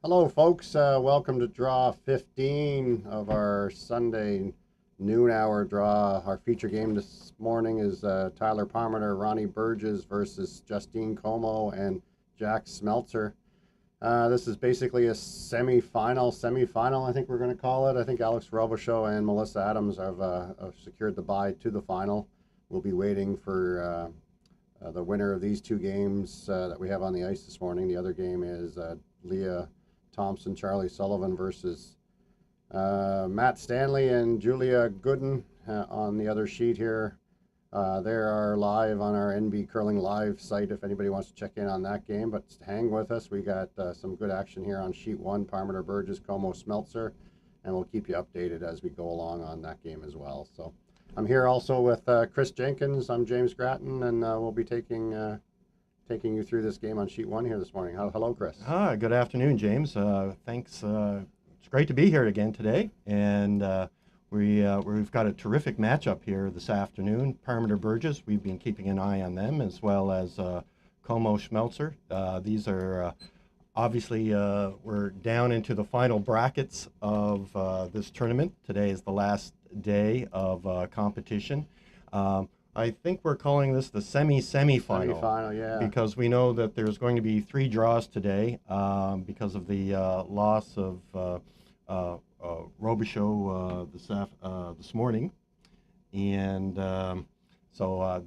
Hello, folks. Welcome to draw 15 of our Sunday noon hour draw. Our feature game this morning is Tyler Parmiter, Ronnie Burgess versus Justine Comeau and Jack Smeltzer. This is basically a semi-final, I think we're going to call it. I think Alex Robichaud and Melissa Adams have secured the bye to the final. We'll be waiting for the winner of these two games that we have on the ice this morning. The other game is Leah Thompson, Charlie Sullivan versus Matt Stanley and Julia Gooden on the other sheet here. They are live on our NB Curling Live site if anybody wants to check in on that game. But hang with us. We got some good action here on sheet one, Parmiter, Burgess, Comeau, Smeltzer, and we'll keep you updated as we go along on that game as well. So I'm here also with Chris Jenkins. I'm James Gratton, and we'll be taking you through this game on sheet one here this morning. Hello, Chris. Good afternoon, James. Thanks. It's great to be here again today, and we've got a terrific matchup here this afternoon. Parmiter Burgess, we've been keeping an eye on them, as well as Comeau Smeltzer. These are obviously we're down into the final brackets of this tournament. Today is the last day of competition. I think we're calling this the semi-semifinal. Semifinal, yeah. Because we know that there's going to be 3 draws today because of the loss of Robichaud this morning, and so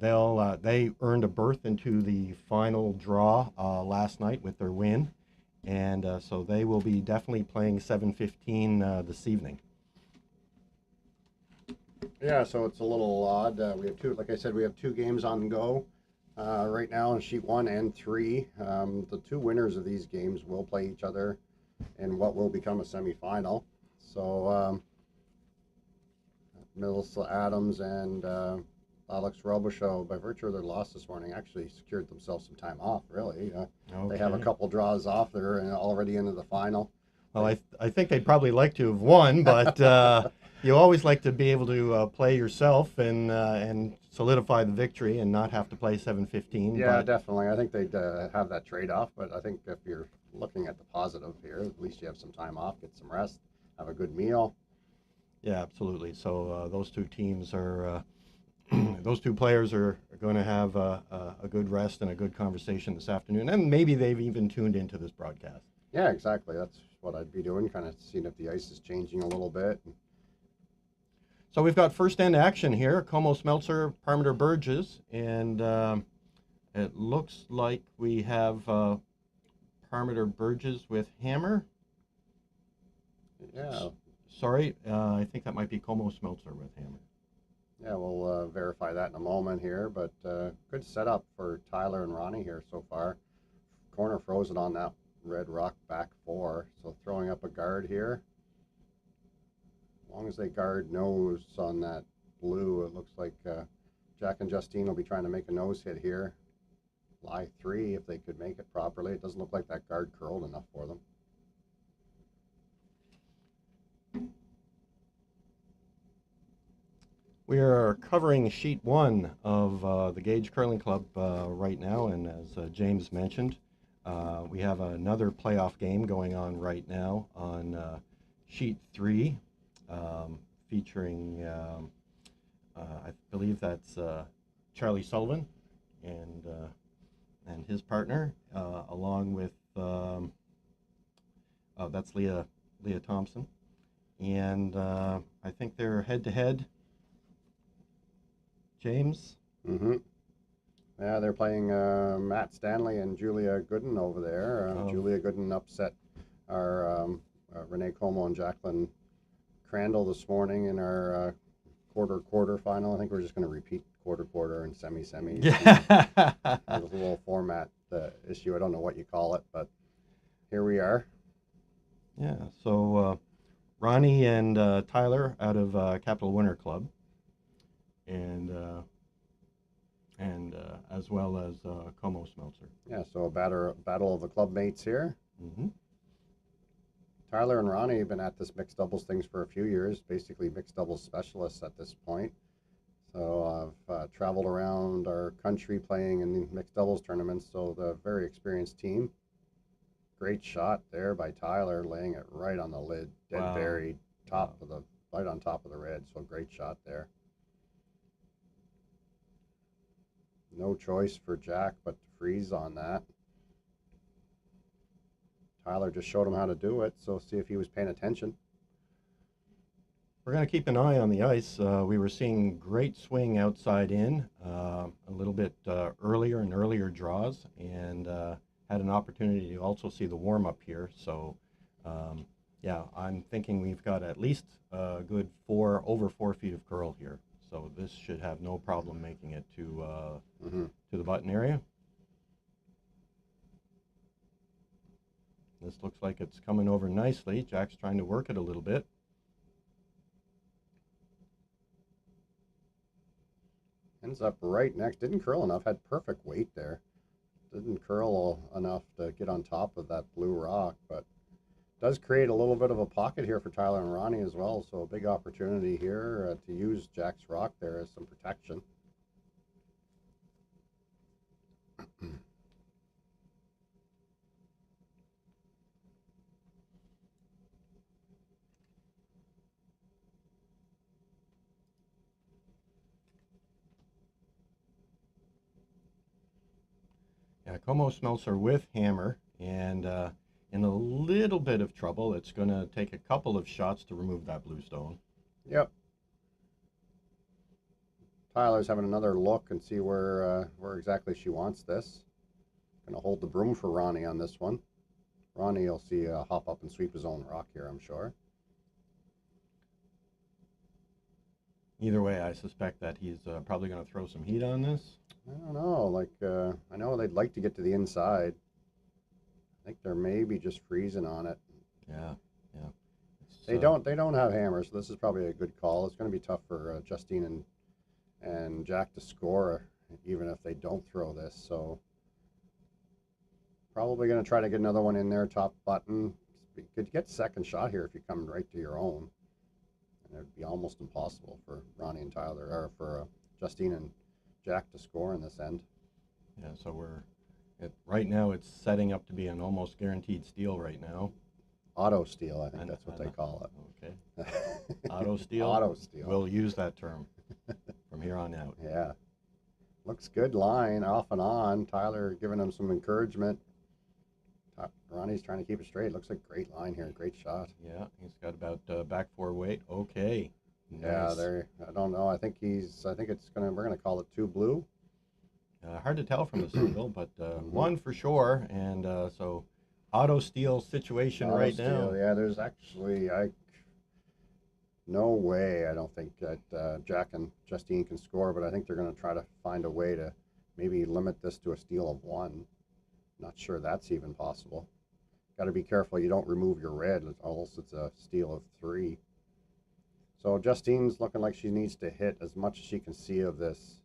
they earned a berth into the final draw last night with their win, and so they will be definitely playing 7:15 this evening. Yeah, so it's a little odd. We have two, like I said, we have two games on go right now in sheet one and three. The two winners of these games will play each other in what will become a semifinal. So Melissa Adams and Alex Robichaud, by virtue of their loss this morning, actually secured themselves some time off, really. They have a couple draws off. They're already into the final. Well, I think they'd probably like to have won, but you always like to be able to play yourself and solidify the victory and not have to play 7:15. Yeah, definitely. I think they'd have that trade-off, but I think if you're looking at the positive here, at least you have some time off, get some rest, have a good meal. Yeah, absolutely. So those two teams are, those two players are going to have a good rest and a good conversation this afternoon, and maybe they've even tuned into this broadcast. Yeah, exactly. That's what I'd be doing, kind of seeing if the ice is changing a little bit. So we've got first end action here, Comeau Smeltzer, Parmiter Burgess, and it looks like we have Parmiter Burgess with hammer. Yeah. Sorry, I think that might be Comeau Smeltzer with hammer. Yeah, we'll verify that in a moment here, but good setup for Tyler and Ronnie here so far. Corner frozen on that red rock back four, so throwing up a guard here. As long as they guard nose on that blue, it looks like Jack and Justine will be trying to make a nose hit here. Lie 3 if they could make it properly. It doesn't look like that guard curled enough for them. We are covering sheet one of the Gage Curling Club right now, and as James mentioned, we have another playoff game going on right now on sheet 3, featuring, I believe that's Charlie Sullivan and his partner, along with that's Leah Thompson, and I think they're head-to-head. James? Mm-hmm. Yeah, they're playing Matt Stanley and Julia Gooden over there. Julia Gooden upset our Renee Comeau and Jacqueline Crandall this morning in our quarter final. I think we're just going to repeat quarter and semi. Yeah. There's a little format issue. I don't know what you call it, but here we are. Yeah, so Ronnie and Tyler out of Capital Winter Club, and as well as Comeau Smeltzer. Yeah, so a battle of the club mates here. Mm-hmm. Tyler and Ronnie have been at this mixed doubles things for a few years, basically mixed doubles specialists at this point. So I've traveled around our country playing in mixed doubles tournaments, so the very experienced team. Great shot there by Tyler, laying it right on the lid, dead Wow. buried, Wow. right on top of the red. So great shot there. No choice for Jack but to freeze on that. Tyler just showed him how to do it, so see if he was paying attention. We're going to keep an eye on the ice. We were seeing great swing outside in, a little bit earlier and earlier draws, and had an opportunity to also see the warm-up here. So, yeah, I'm thinking we've got at least a good over 4 feet of curl here. So this should have no problem making it to the button area. This looks like it's coming over nicely. Jack's trying to work it a little bit. Ends up right next. Didn't curl enough. Had perfect weight there. Didn't curl enough to get on top of that blue rock, but does create a little bit of a pocket here for Tyler and Ronnie as well. So a big opportunity here to use Jack's rock there as some protection. Yeah, Comeau Smeltzer with hammer, and in a little bit of trouble. It's going to take a couple of shots to remove that blue stone. Yep. Tyler's having another look and see where exactly she wants this. Gonna hold the broom for Ronnie on this one. Ronnie, you'll see hop up and sweep his own rock here, I'm sure. Either way, I suspect that he's probably going to throw some heat on this. I don't know. Like I know they'd like to get to the inside. I think they're maybe just freezing on it. Yeah, yeah. They don't have hammers, so this is probably a good call. It's going to be tough for Justine and Jack to score, even if they don't throw this. So probably going to try to get another one in there, top button. You could get second shot here if you come right to your own. And it'd be almost impossible for Ronnie and Tyler, or for Justine and Jack to score in this end. Yeah, so right now it's setting up to be an almost guaranteed steal right now. Auto steal, I think that's what they call it. Okay. Auto steal? Auto steal. We'll use that term from here on out. Yeah. Looks good line, off and on. Tyler giving him some encouragement. Ronnie's trying to keep it straight. Looks like a great line here. Great shot. Yeah, he's got about back four weight. Okay. Nice. Yeah, there. I don't know. I think we're gonna call it 2 blue. Hard to tell from this angle, but one for sure. And so auto steal situation Auto right steal. now. Yeah, there's actually no way. I don't think that Jack and Justine can score, but I think they're gonna try to find a way to maybe limit this to a steal of 1. Not sure that's even possible. Got to be careful you don't remove your red, else it's a steal of 3. So Justine's looking like she needs to hit as much as she can see of this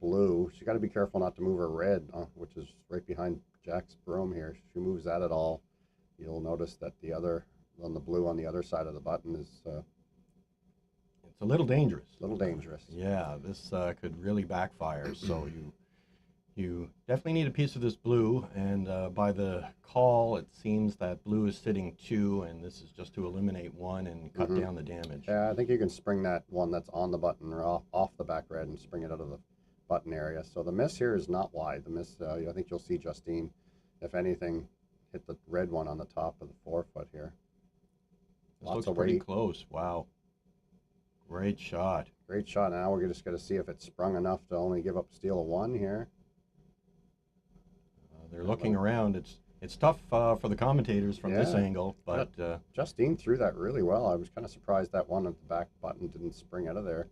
blue. She got to be careful not to move her red, which is right behind Jack's broom here. If she moves that at all, you'll notice that the blue on the other side of the button is it's a little dangerous. Yeah, this could really backfire. So you definitely need a piece of this blue, and by the call, it seems that blue is sitting 2, and this is just to eliminate 1 and cut down the damage. Yeah, I think you can spring that one that's on the button or off the back red and spring it out of the button area. So the miss here is not wide. The miss, I think you'll see Justine, if anything, hit the red one on the top of the forefoot here. This looks pretty close. Wow. Great shot. Great shot. Now we're just going to see if it's sprung enough to only give up a steal of 1 here. They're looking around. It's tough for the commentators from this angle, but Justine threw that really well. I was kind of surprised that one at the back button didn't spring out of there.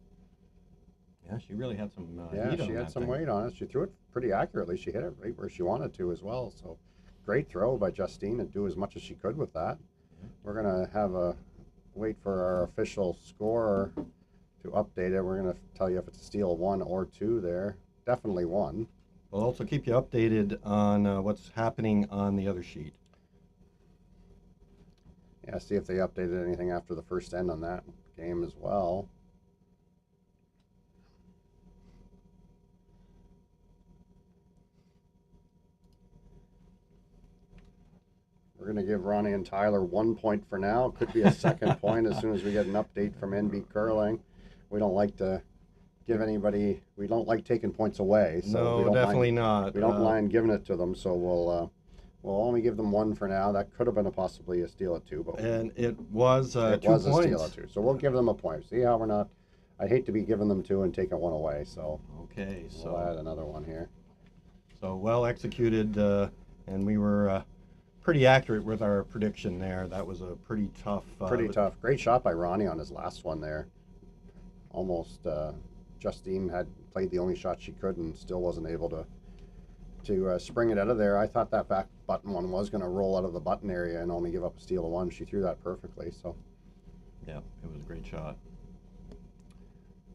Yeah, she really had some she had some weight on it. She threw it pretty accurately. She hit it right where she wanted to as well. So great throw by Justine, and do as much as she could with that. We're going to have a wait for our official score to update it. We're going to tell you if it's a steal 1 or 2 there. Definitely 1. We'll also keep you updated on what's happening on the other sheet. Yeah, see if they updated anything after the first end on that game as well. We're going to give Ronnie and Tyler 1 point for now. Could be a second point as soon as we get an update from NB Curling. We don't like to give anybody, we don't like taking points away. So No, we don't definitely mind, not. We don't mind giving it to them, so we'll only give them 1 for now. That could have been possibly a steal at 2, but And it was 2 it was points. A steal at 2. So we'll give them a point. See how we're not, I hate to be giving them 2 and taking 1 away, so Okay, so we'll add another one here. So well executed, and we were pretty accurate with our prediction there. That was a pretty tough. Pretty tough. Great shot by Ronnie on his last one there. Almost, Justine had played the only shot she could and still wasn't able to spring it out of there. I thought that back button one was going to roll out of the button area and only give up a steal of 1. She threw that perfectly. So yeah, it was a great shot.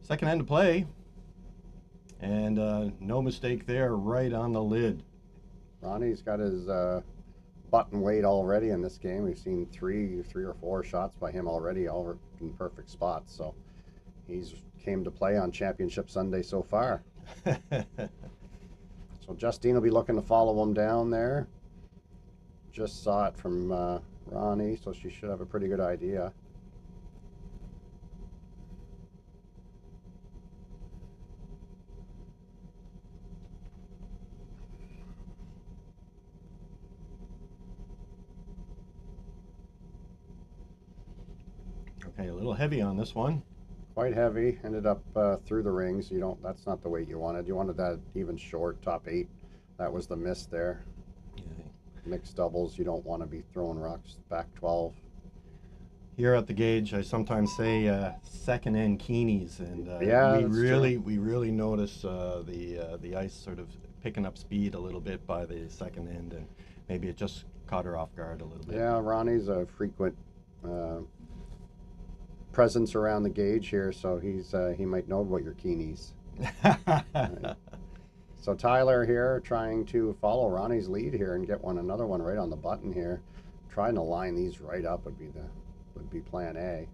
Second end to play, and no mistake there, right on the lid. Ronnie's got his button weight already in this game. We've seen three or four shots by him already, all in perfect spots. So he's came to play on Championship Sunday so far. So Justine will be looking to follow him down there. Just saw it from Ronnie, so she should have a pretty good idea. Okay, a little heavy on this one. Quite heavy. Ended up through the rings. You don't. That's not the weight you wanted. You wanted that even short, top 8. That was the miss there. Yeah. Mixed doubles, you don't want to be throwing rocks back 12. Here at the gauge, I sometimes say second end keenies, and yeah, we really notice the ice sort of picking up speed a little bit by the second end, and maybe it just caught her off guard a little bit. Yeah, Ronnie's a frequent presence around the gauge here, so he might know about your keenies. Right. So Tyler here trying to follow Ronnie's lead here and get another one right on the button here. Trying to line these right up would be plan A.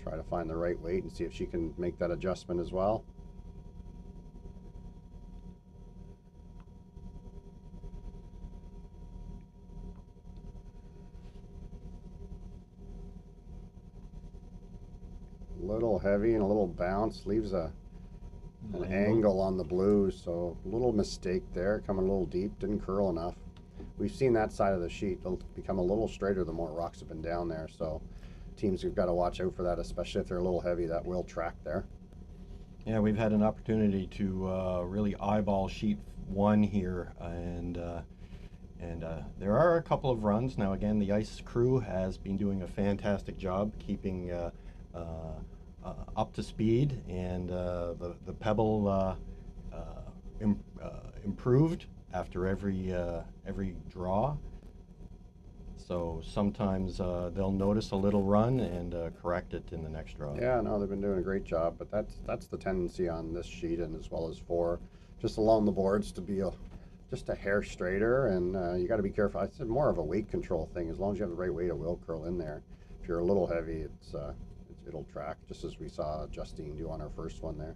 Try to find the right weight and see if she can make that adjustment as well. A little heavy and a little bounce, leaves an angle on the blues, so a little mistake there, coming a little deep, didn't curl enough. We've seen that side of the sheet, it'll become a little straighter the more rocks have been down there, so teams have got to watch out for that, especially if they're a little heavy. That will track there. Yeah, we've had an opportunity to really eyeball sheet 1 here, and there are a couple of runs. Now again, the ice crew has been doing a fantastic job keeping up to speed, and the pebble improved after every draw. So sometimes they'll notice a little run and correct it in the next draw. Yeah, no, they've been doing a great job, but that's the tendency on this sheet, and as well as 4, just along the boards, to be just a hair straighter, and you got to be careful. It's more of a weight control thing. As long as you have the right weight, it will curl in there. If you're a little heavy, it'll track, just as we saw Justine do on her first one there.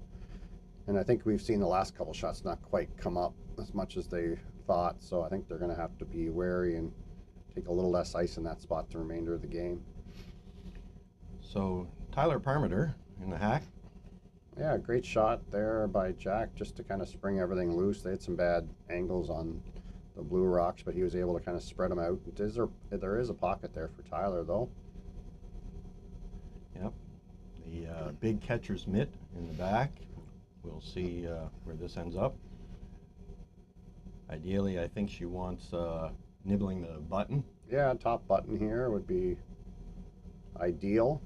And I think we've seen the last couple shots not quite come up as much as they thought, so I think they're going to have to be wary and take a little less ice in that spot the remainder of the game. So Tyler Parmiter in the hack. Yeah, great shot there by Jack, just to kind of spring everything loose. They had some bad angles on the blue rocks, but he was able to kind of spread them out. There is a pocket there for Tyler, though. Yep, the big catcher's mitt in the back. We'll see where this ends up. Ideally, I think she wants nibbling the button. Yeah, top button here would be ideal.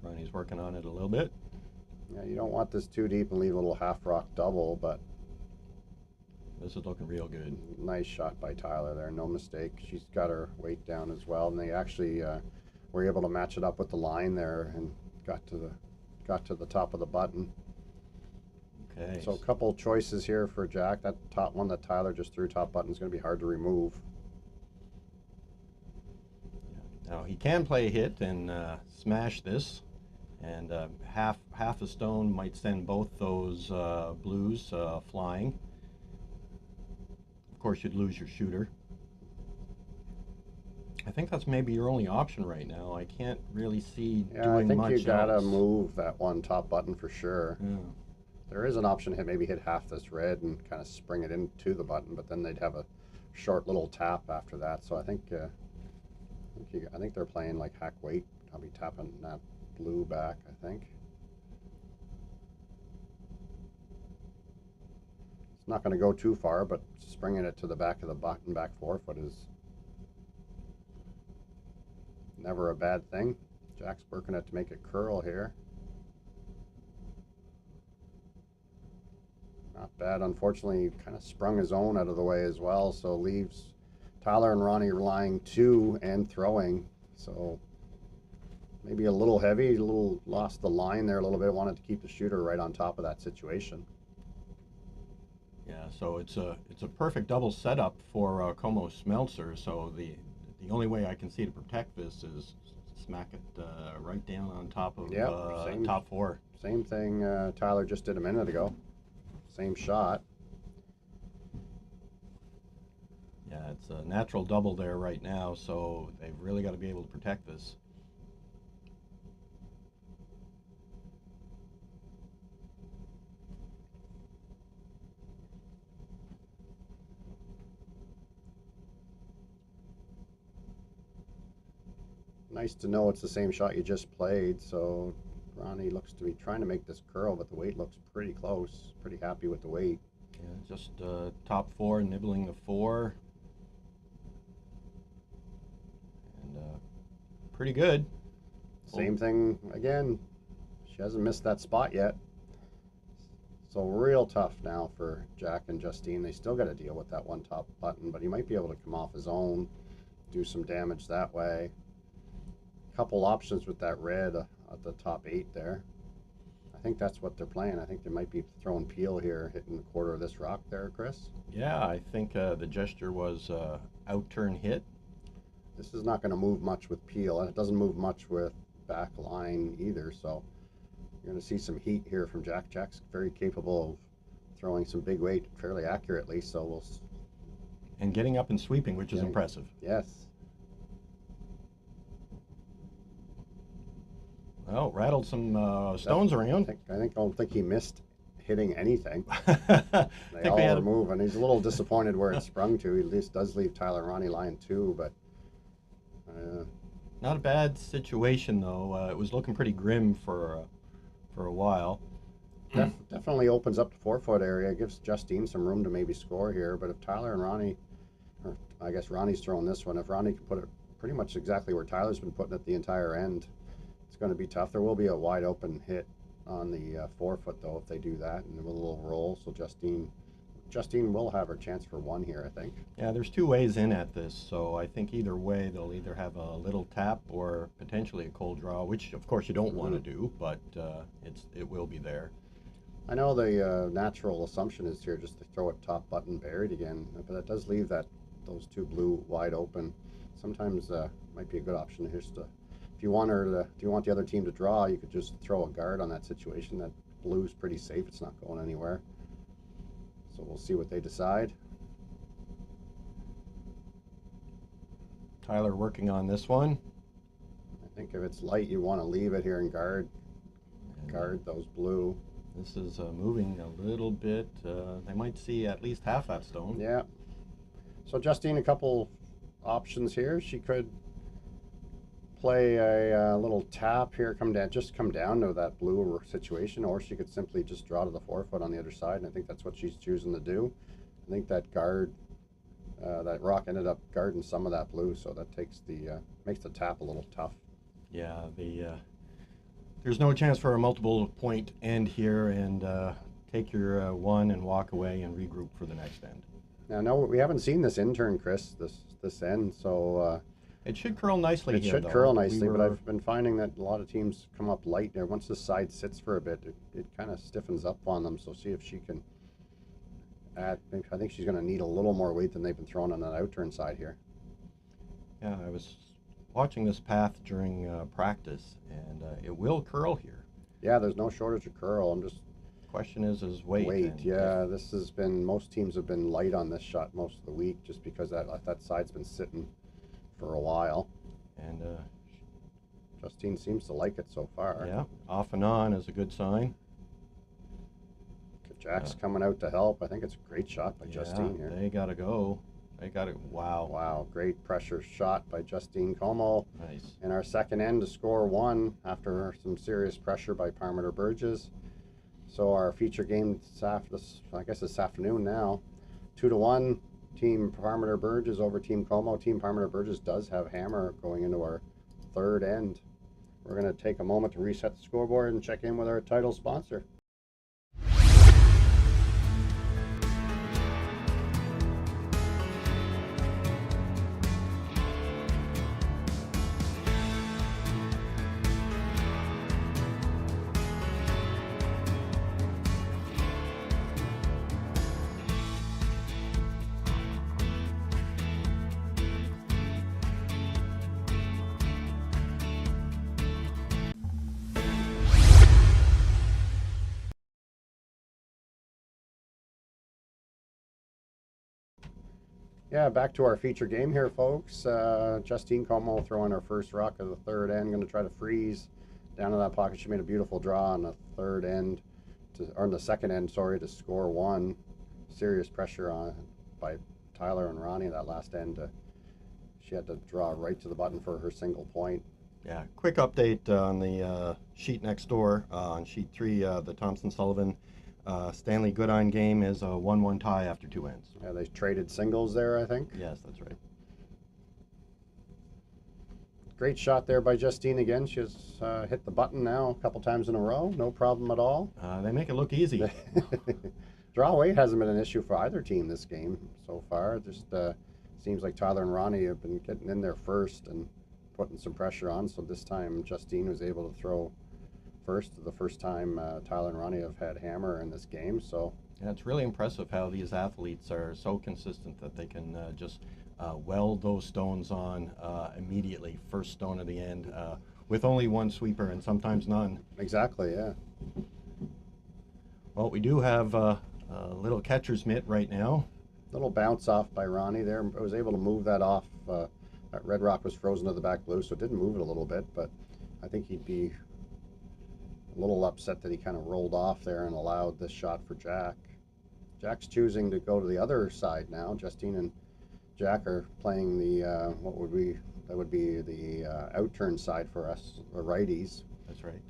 Ronnie's working on it a little bit. Yeah, you don't want this too deep and leave a little half rock double, but this is looking real good. Nice shot by Tyler there, no mistake. She's got her weight down as well, and they actually were able to match it up with the line there and got to the top of the button. Okay. So a couple choices here for Jack. That top one that Tyler just threw, top button, is going to be hard to remove. Now he can play a hit and smash this, and half a stone might send both those blues flying. Of course, you'd lose your shooter. I think that's maybe your only option right now. I can't really see doing I think much you gotta else. move that one top button for sure. Yeah. There is an option to maybe hit half this red and kind of spring it into the button, but then they'd have a short little tap after that. So I think I think they're playing like hack weight. I'll be tapping that blue back, I think. It's not going to go too far, but springing it to the back of the button, back forefoot, is never a bad thing. Jack's working it to make it curl here. Not bad. Unfortunately, kind of sprung his own out of the way as well, so leaves Tyler and Ronnie relying two and throwing. So maybe a little heavy, a little lost the line there a little bit. Wanted to keep the shooter right on top of that situation. Yeah, so it's a perfect double setup for Comeau Smeltzer. So the only way I can see to protect this is smack it right down on top of top four. Same thing Tyler just did a minute ago. Same shot. Yeah, it's a natural double there right now, so they've really got to be able to protect this. Nice to know it's the same shot you just played. So Ronnie looks to be trying to make this curl, but the weight looks pretty close. Pretty happy with the weight. Yeah, just top four, nibbling the four. And pretty good. Same thing again. She hasn't missed that spot yet. So real tough now for Jack and Justine. They still got to deal with that one top button, but he might be able to come off his own, do some damage that way. Couple options with that red at the top 8 there. I think that's what they're playing. I think they might be throwing peel here, hitting the quarter of this rock there, Chris. Yeah, I think the gesture was out turn hit. This is not going to move much with peel, and it doesn't move much with back line either, so you're going to see some heat here from Jack. Jack's very capable of throwing some big weight fairly accurately, so we'll... And getting up and sweeping, which is impressive. Yes. Well, rattled some stones around. I don't think he missed hitting anything. They all were moving. He's a little disappointed where it sprung to. He at least does leave Tyler and Ronnie line 2, but... Not a bad situation, though. It was looking pretty grim for a while. Definitely opens up the forefoot area. Gives Justine some room to maybe score here, but if Tyler and Ronnie... Or I guess Ronnie's throwing this one. If Ronnie can put it pretty much exactly where Tyler's been putting it the entire end, it's going to be tough. There will be a wide open hit on the forefoot, though, if they do that, and with a little roll. So Justine will have her chance for one here, I think. Yeah, there's two ways in at this, so I think either way they'll either have a little tap or potentially a cold draw, which of course you don't want to do, but it will be there. I know the natural assumption is here just to throw it top button buried again, but that does leave those two blue wide open. Sometimes might be a good option just to... If you want the other team to draw, you could just throw a guard on that situation. That blue's pretty safe. It's not going anywhere. So we'll see what they decide. Tyler working on this one. I think if it's light, you want to leave it here and guard those blue. This is moving a little bit. They might see at least half that stone. Yeah. So Justine, a couple options here. She could play a little tap here, come down to that blue situation, or she could simply just draw to the forefoot on the other side, and I think that's what she's choosing to do. I think that that rock ended up guarding some of that blue, so that makes the tap a little tough. Yeah, there's no chance for a multiple point end here, and take your one and walk away and regroup for the next end. Now, no, we haven't seen this in turn, Chris, this end, so... It should curl nicely here, It should curl nicely, but I've been finding that a lot of teams come up light there. Once the side sits for a bit, it kind of stiffens up on them, so see if she can add... Maybe, I think she's going to need a little more weight than they've been throwing on that outturn side here. Yeah, I was watching this path during practice, and it will curl here. Yeah, there's no shortage of curl. I'm just question is weight. Weight, yeah. This has been, most teams have been light on this shot most of the week just because that side's been sitting for a while. And Justine seems to like it so far. yeah, off and on is a good sign. Jack's coming out to help. I think it's a great shot by Justine here. They got to go. They got to, wow. Wow, great pressure shot by Justine Comeau. Nice. In our second end to score 1 after some serious pressure by Parmiter Burgess. So our feature game, I guess this afternoon now, 2-1, Team Parmiter Burgess over Team Comeau. Team Parmiter Burgess does have hammer going into our third end. We're going to take a moment to reset the scoreboard and check in with our title sponsor. Yeah, back to our feature game here, folks. Justine Comeau throwing her first rock of the third end, going to try to freeze down to that pocket. She made a beautiful draw on the third end, or on the second end, sorry, to score 1. Serious pressure on by Tyler and Ronnie that last end. She had to draw right to the button for her single point. Yeah, quick update on the sheet next door. On sheet 3, the Thompson-Sullivan Stanley Goodine game is a 1-1 tie after 2 ends. Yeah, they traded singles there, I think. Yes, that's right. Great shot there by Justine again. She's hit the button now a couple times in a row. No problem at all. They make it look easy. Draw weight hasn't been an issue for either team this game so far. Just seems like Tyler and Ronnie have been getting in there first and putting some pressure on. So this time Justine was able to throw first. The first time Tyler and Ronnie have had hammer in this game. So yeah, it's really impressive how these athletes are so consistent that they can just weld those stones on immediately, first stone of the end, with only one sweeper and sometimes none. Exactly, yeah. Well, we do have a little catcher's mitt right now. Little bounce off by Ronnie there. I was able to move that off. That red rock was frozen to the back blue, so it didn't move it a little bit, but I think he'd be a little upset that he kind of rolled off there and allowed this shot for Jack. Jack's choosing to go to the other side now. Justine and Jack are playing the, that would be the out-turn side for us, the righties. That's right.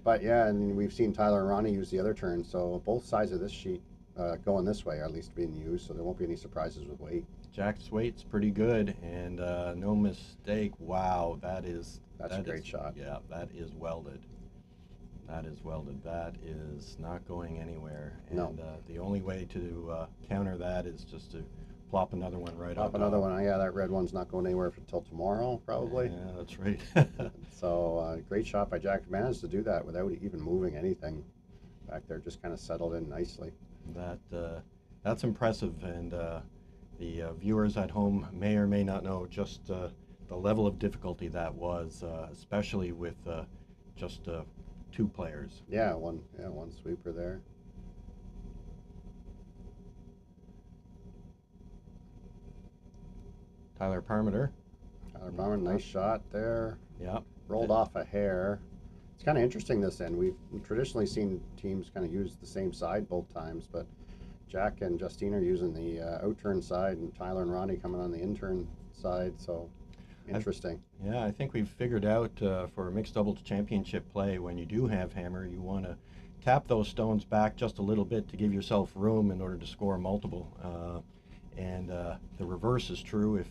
But yeah, and we've seen Tyler and Ronnie use the other turn, so both sides of this sheet going this way are at least being used, so there won't be any surprises with weight. Jack's weight's pretty good, and no mistake. Wow, that's a great shot. Yeah, that is welded. That is welded. That is not going anywhere. And no. The only way to counter that is just to plop another one right up. Another one. Yeah, that red one's not going anywhere until tomorrow, probably. Yeah, that's right. So great shot by Jack. Managed to do that without even moving anything back there. Just kind of settled in nicely. That's impressive, and the viewers at home may or may not know just the level of difficulty that was, especially with just 2 players. Yeah, one sweeper there. Tyler Parmiter. Nice shot there. Yeah. Rolled off a hair. It's kind of interesting this end. We've traditionally seen teams kind of use the same side both times, but Jack and Justine are using the out-turn side, and Tyler and Ronnie coming on the in-turn side, so interesting. I think we've figured out for mixed doubles championship play, when you do have hammer, you want to tap those stones back just a little bit to give yourself room in order to score multiple. And the reverse is true if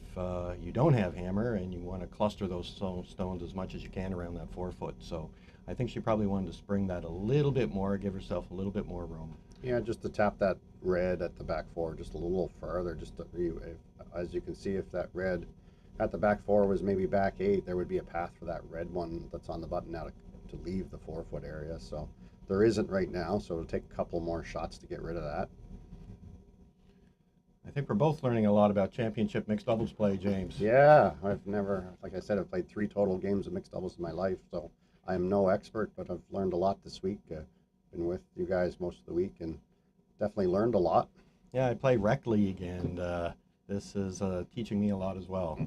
you don't have hammer and you want to cluster those stones as much as you can around that 4-foot. So I think she probably wanted to spring that a little bit more, give herself a little bit more room. Yeah, just to tap that red at the back 4 just a little farther. Just to, as you can see, if that red at the back 4 was maybe back 8, there would be a path for that red one that's on the button now to leave the 4-foot area. So there isn't right now, so it'll take a couple more shots to get rid of that. I think we're both learning a lot about championship mixed doubles play, James. Yeah, I've never, like I said, I've played 3 total games of mixed doubles in my life, so I am no expert, but I've learned a lot this week been with you guys most of the week and definitely learned a lot. Yeah, I play Rec League, and this is teaching me a lot as well.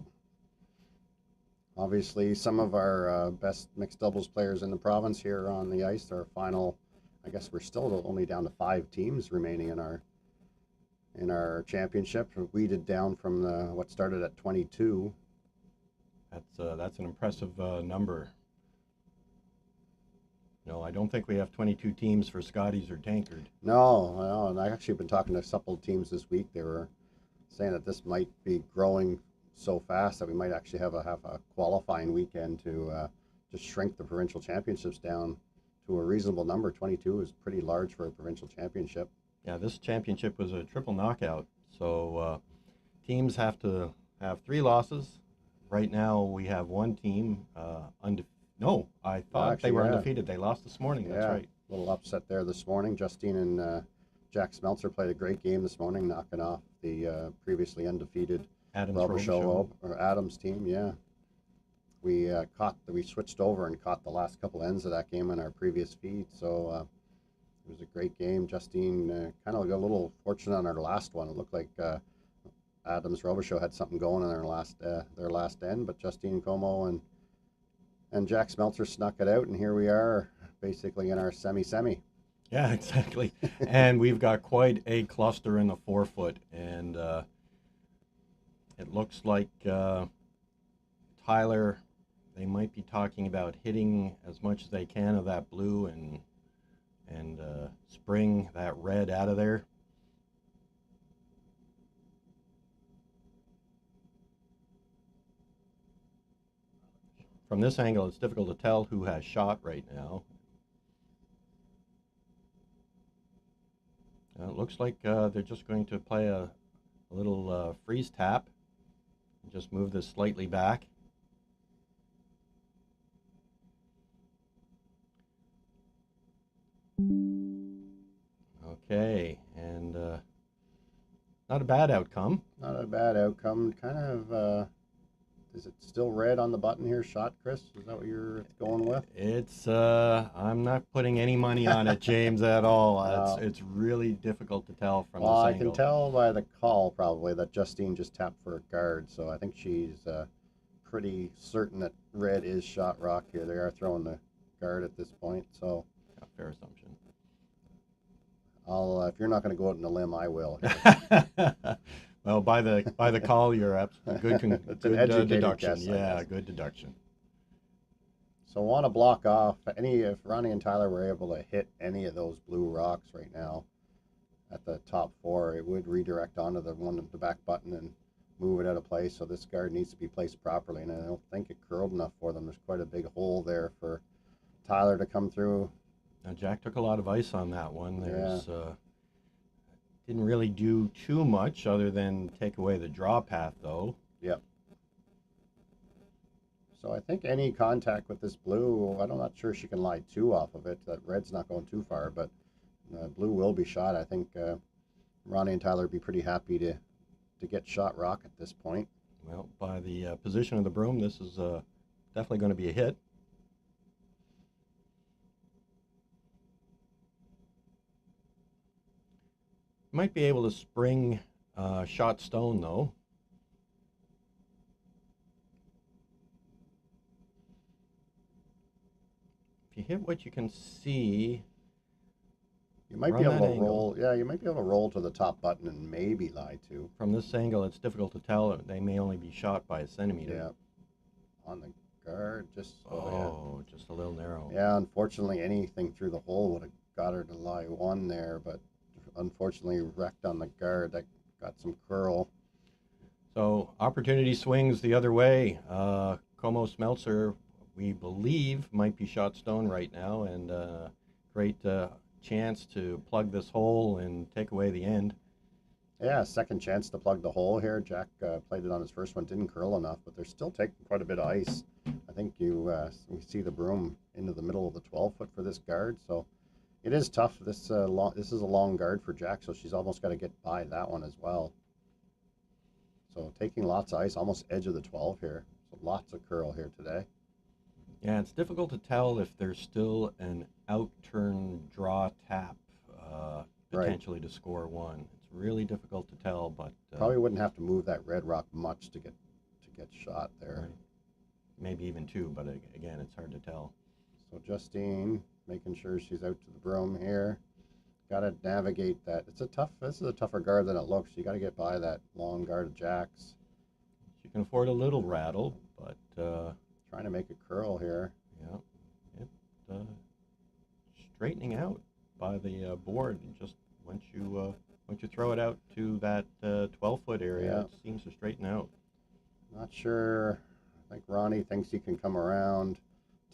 Obviously, some of our best mixed doubles players in the province here on the ice. Our final, I guess we're still only down to 5 teams remaining in our championship. We weeded down from what started at 22. That's an impressive number. No, I don't think we have 22 teams for Scotties or Tankard. No, and I actually been talking to a couple of teams this week. They were saying that this might be growing so fast that we might actually have a qualifying weekend to just shrink the provincial championships down to a reasonable number. 22 is pretty large for a provincial championship. Yeah, this championship was a triple knockout, so teams have to have 3 losses. Right now, we have one team No, I thought Actually, they were yeah. undefeated. They lost this morning. That's Yeah, right. a little upset there this morning. Justine and Jack Smeltzer played a great game this morning, knocking off the previously undefeated Adams team. Yeah, we switched over and caught the last couple ends of that game on our previous feed, so it was a great game. Justine kind of got a little fortunate on our last one. It looked like Adams Robichaud had something going in their last end, but Justine Comeau and Jack Smeltzer snuck it out, and here we are, basically in our semi-semi. Yeah, exactly. And we've got quite a cluster in the 4-foot, and it looks like Tyler, they might be talking about hitting as much as they can of that blue and spring that red out of there. From this angle, it's difficult to tell who has shot right now. It looks like they're just going to play a little freeze tap and just move this slightly back. Okay, and not a bad outcome. Not a bad outcome. Kind of, is it still red on the button here, shot, Chris? Is that what you're going with? It's, I'm not putting any money on it, James, at all. No. It's really difficult to tell from this Well, I angle. can tell by the call probably that Justine just tapped for a guard, so I think she's pretty certain that red is shot rock here. They are throwing the guard at this point, so. Yeah, fair assumption. I'll, if you're not going to go out on a limb, I will. Well, by the call, you're absolutely good. It's Good an educated deduction. guess, I Yeah, guess. good deduction. So I want to block off if Ronnie and Tyler were able to hit any of those blue rocks right now at the top 4, it would redirect onto the one at the back button and move it out of place. So this guard needs to be placed properly, and I don't think it curled enough for them. There's quite a big hole there for Tyler to come through. Now, Jack took a lot of ice on that one. Didn't really do too much other than take away the draw path, though. Yep. So I think any contact with this blue, I'm not sure she can lie 2 off of it. That red's not going too far, but blue will be shot. I think Ronnie and Tyler would be pretty happy to get shot rock at this point. Well, by the position of the broom, this is definitely going to be a hit. Might be able to spring shot stone, though. If you hit what you can see, you might be able to roll. Yeah, you might be able to roll to the top button and maybe lie 2. From this angle, it's difficult to tell. They may only be shot by a centimeter. Yeah. On the guard, just just a little narrow. Yeah, unfortunately, anything through the hole would have got her to lie 1 there, but unfortunately wrecked on the guard. That got some curl. So opportunity swings the other way. Comeau Smeltzer, we believe, might be shot stone right now, and great chance to plug this hole and take away the end. Yeah, second chance to plug the hole here. Jack played it on his first one, didn't curl enough, but they're still taking quite a bit of ice. I think we see the broom into the middle of the 12-foot for this guard, so it is tough. This is a long guard for Jack, so she's almost got to get by that one as well. So taking lots of ice, almost edge of the 12 here. So lots of curl here today. Yeah, it's difficult to tell if there's still an out-turn draw tap Right. potentially to score one. It's really difficult to tell, but Probably wouldn't have to move that red rock much to get shot there. right, maybe even two, but again, it's hard to tell. So Justine making sure she's out to the broom here. Got to navigate that. This is a tougher guard than it looks. You got to get by that long guard of jacks. She can afford a little rattle, but Trying to make a curl here. yeah, it straightening out by the board. And just once you throw it out to that 12-foot area, Yeah. it seems to straighten out. Not sure. I think Ronnie thinks he can come around,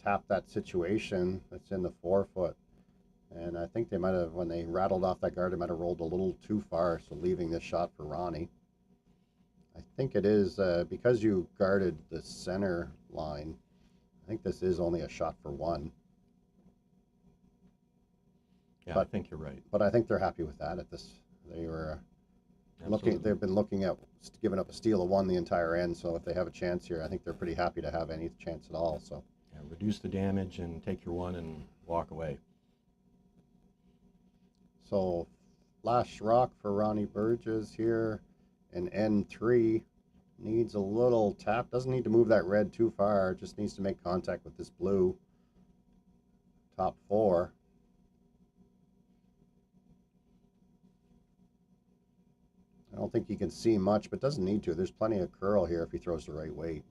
tap that situation that's in the 4-foot. And I think they might have, when they rattled off that guard, they might have rolled a little too far, so leaving this shot for Ronnie. I think it is, because you guarded the center line, I think this is only a shot for one. Yeah, But I think you're right. But I think they're happy with that at this. They were Absolutely. they've been looking at giving up a steal of one the entire end, so if they have a chance here, I think they're pretty happy to have any chance at all. So Yeah, reduce the damage and take your one and walk away. so flash rock for Ronnie Burgess here in N3 needs a little tap. Doesn't need to move that red too far. Just needs to make contact with this blue top 4. I don't think you can see much, but doesn't need to. There's plenty of curl here if he throws the right weight.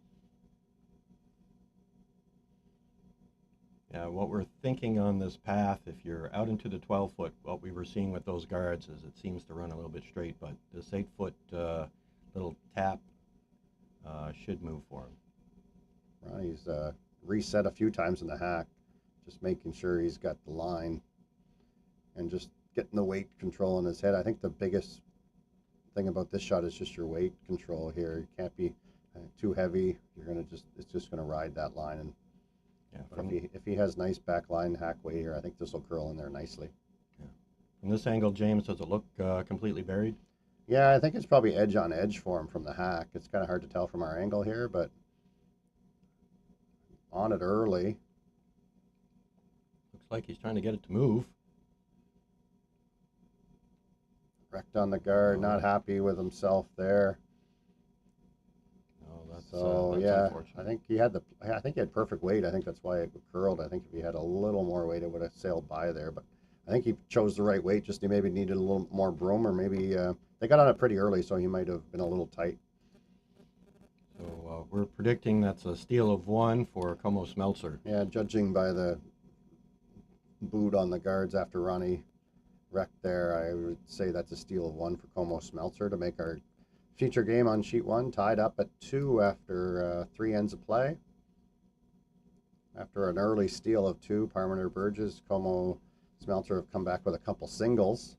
Yeah, what we're thinking on this path, if you're out into the 12-foot, what we were seeing with those guards is it seems to run a little bit straight, but this 8-foot little tap should move for him. Ronnie's reset a few times in the hack, just making sure he's got the line and just getting the weight control in his head. I think the biggest thing about this shot is just your weight control here. You can't be too heavy. It's just gonna ride that line. And Yeah, if he has nice back line hack weight here, I think this will curl in there nicely. yeah. From this angle, James, does it look completely buried? Yeah, I think it's probably edge on edge for him from the hack. It's kind of hard to tell from our angle here, but on it early. Looks like he's trying to get it to move. Wrecked on the guard, not happy with himself there. Oh, that's Yeah, unfortunate. I think he had perfect weight. I think that's why it curled. I think if he had a little more weight, it would have sailed by there. But I think he chose the right weight. Just he maybe needed a little more broom, or maybe they got on it pretty early, so he might have been a little tight. So we're predicting that's a steal of one for Comeau Smeltzer. Yeah, judging by the boot on the guards after Ronnie wrecked there, I would say that's a steal of one for Comeau Smeltzer to make our feature game on sheet 1 tied up at 2 after 3 ends of play. After an early steal of 2, Parmiter Burgess, Comeau Smeltzer have come back with a couple singles.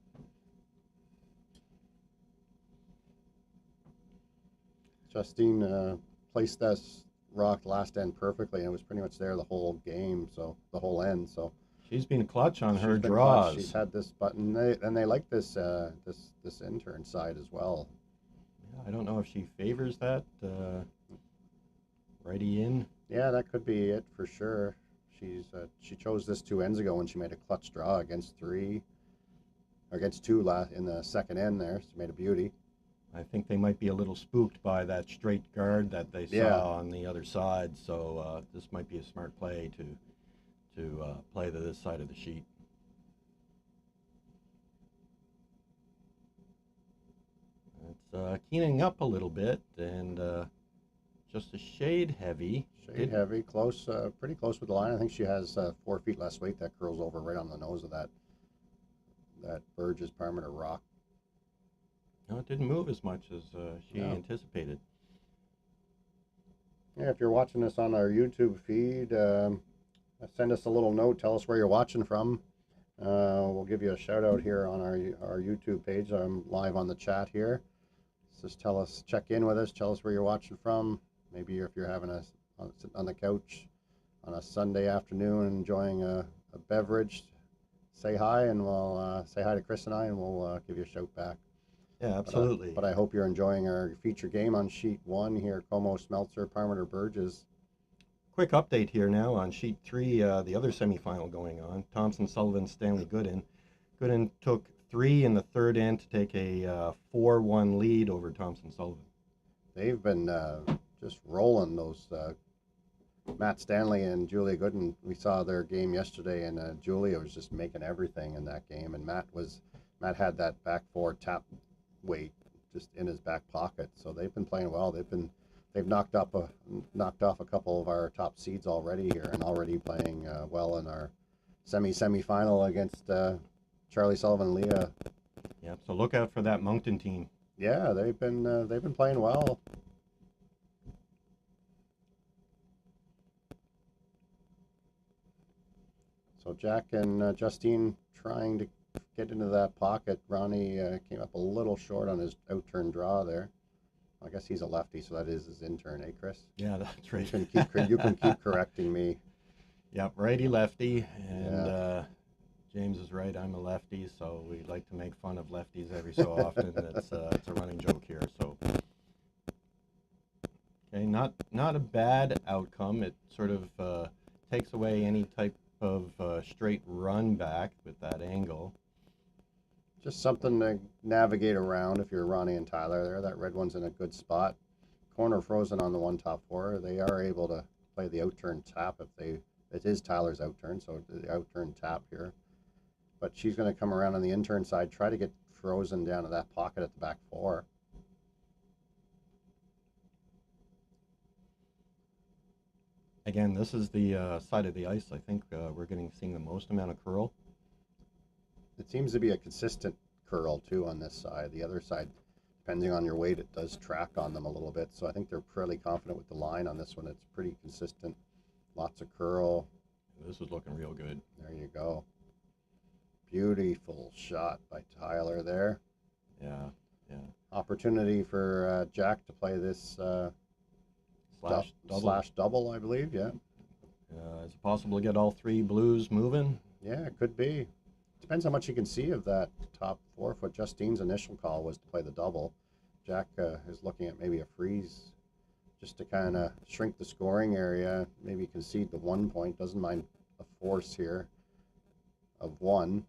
Justine placed this rock last end perfectly, and it was pretty much there the whole game, so the whole end. So She's been clutch on her she's been draws. clutch. She's had this button, and they like this this intern side as well. Yeah, I don't know if she favors that righty in. Yeah, that could be it for sure. She chose this 2 ends ago when she made a clutch draw against 2 in the second end there. She made a beauty. I think they might be a little spooked by that straight guard that they saw on the other side, so this might be a smart play to play to this side of the sheet. It's keening up a little bit and just a shade heavy. Shade heavy, close, pretty close with the line. I think she has 4 feet less weight. That curls over right on the nose of that Burgess Parmiter rock. No, it didn't move as much as she anticipated. Yeah, if you're watching this on our YouTube feed, send us a little note. Tell us where you're watching from. We'll give you a shout out here on our YouTube page. I'm live on the chat here. Just check in with us. Tell us where you're watching from. Maybe if you're having sitting on the couch on a Sunday afternoon enjoying a beverage, say hi, and we'll say hi to Chris and I, and we'll give you a shout back. Yeah, absolutely. But I hope you're enjoying our feature game on sheet 1 here, Comeau Smeltzer, Parmiter Burgess. quick update here now on sheet 3, the other semifinal going on. Thompson, Sullivan, Stanley, Gooden. Gooden took 3 in the third end to take a 4-1 lead over Thompson, Sullivan. They've been just rolling those Matt Stanley and Julia Gooden. We saw their game yesterday, and Julia was just making everything in that game, and Matt had that back four tap weight just in his back pocket. So they've been playing well. They've knocked off a couple of our top seeds already here, and already playing well in our semifinal against Charlie Sullivan and Leah. Yeah, so look out for that Moncton team. Yeah, they've been playing well. So Jack and Justine trying to get into that pocket. Ronnie came up a little short on his out-turn draw there. I guess he's a lefty, so that is his in-turn, eh, Chris? Yeah, that's right. You can keep correcting me. Yep, righty-lefty, and James is right. I'm a lefty, so we like to make fun of lefties every so often. It's a running joke here. So, okay, not a bad outcome. It sort of takes away any type of straight run back with that angle. Just something to navigate around if you're Ronnie and Tyler there. That red one's in a good spot. Corner frozen on the 1 top 4. They are able to play the out-turn tap it is Tyler's out-turn, so the out-turn tap here. But she's going to come around on the in-turn side, try to get frozen down to that pocket at the back 4. Again, this is the side of the ice. I think we're seeing the most amount of curl. It seems to be a consistent curl, too, on this side. The other side, depending on your weight, it does track on them a little bit. So I think they're fairly confident with the line on this one. It's pretty consistent. Lots of curl. This is looking real good. There you go. Beautiful shot by Tyler there. Yeah. Opportunity for Jack to play this slash double, I believe, yeah. Is it possible to get all 3 blues moving? Yeah, it could be. Depends how much you can see of that top 4-foot. Justine's initial call was to play the double. Jack is looking at maybe a freeze just to kind of shrink the scoring area, maybe concede the 1 point. Doesn't mind a force here of 1.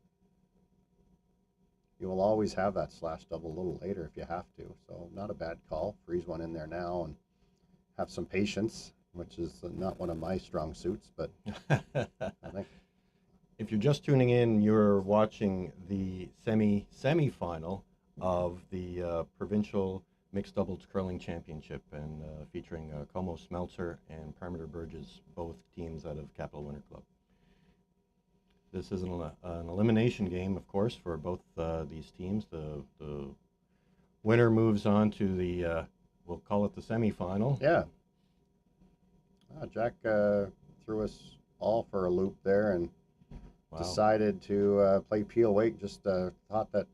You will always have that slash double a little later if you have to. So not a bad call. Freeze 1 in there now and have some patience, which is not one of my strong suits, but I think. If you're just tuning in, you're watching the semi-final of the Provincial Mixed Doubles Curling Championship, and featuring Comeau, Smeltzer, and Parmiter, Burgess, both teams out of Capital Winter Club. This is an elimination game, of course, for both these teams. The winner moves on to the, we'll call it the semi-final. Yeah. Jack threw us all for a loop there and decided to play peel weight. Just thought that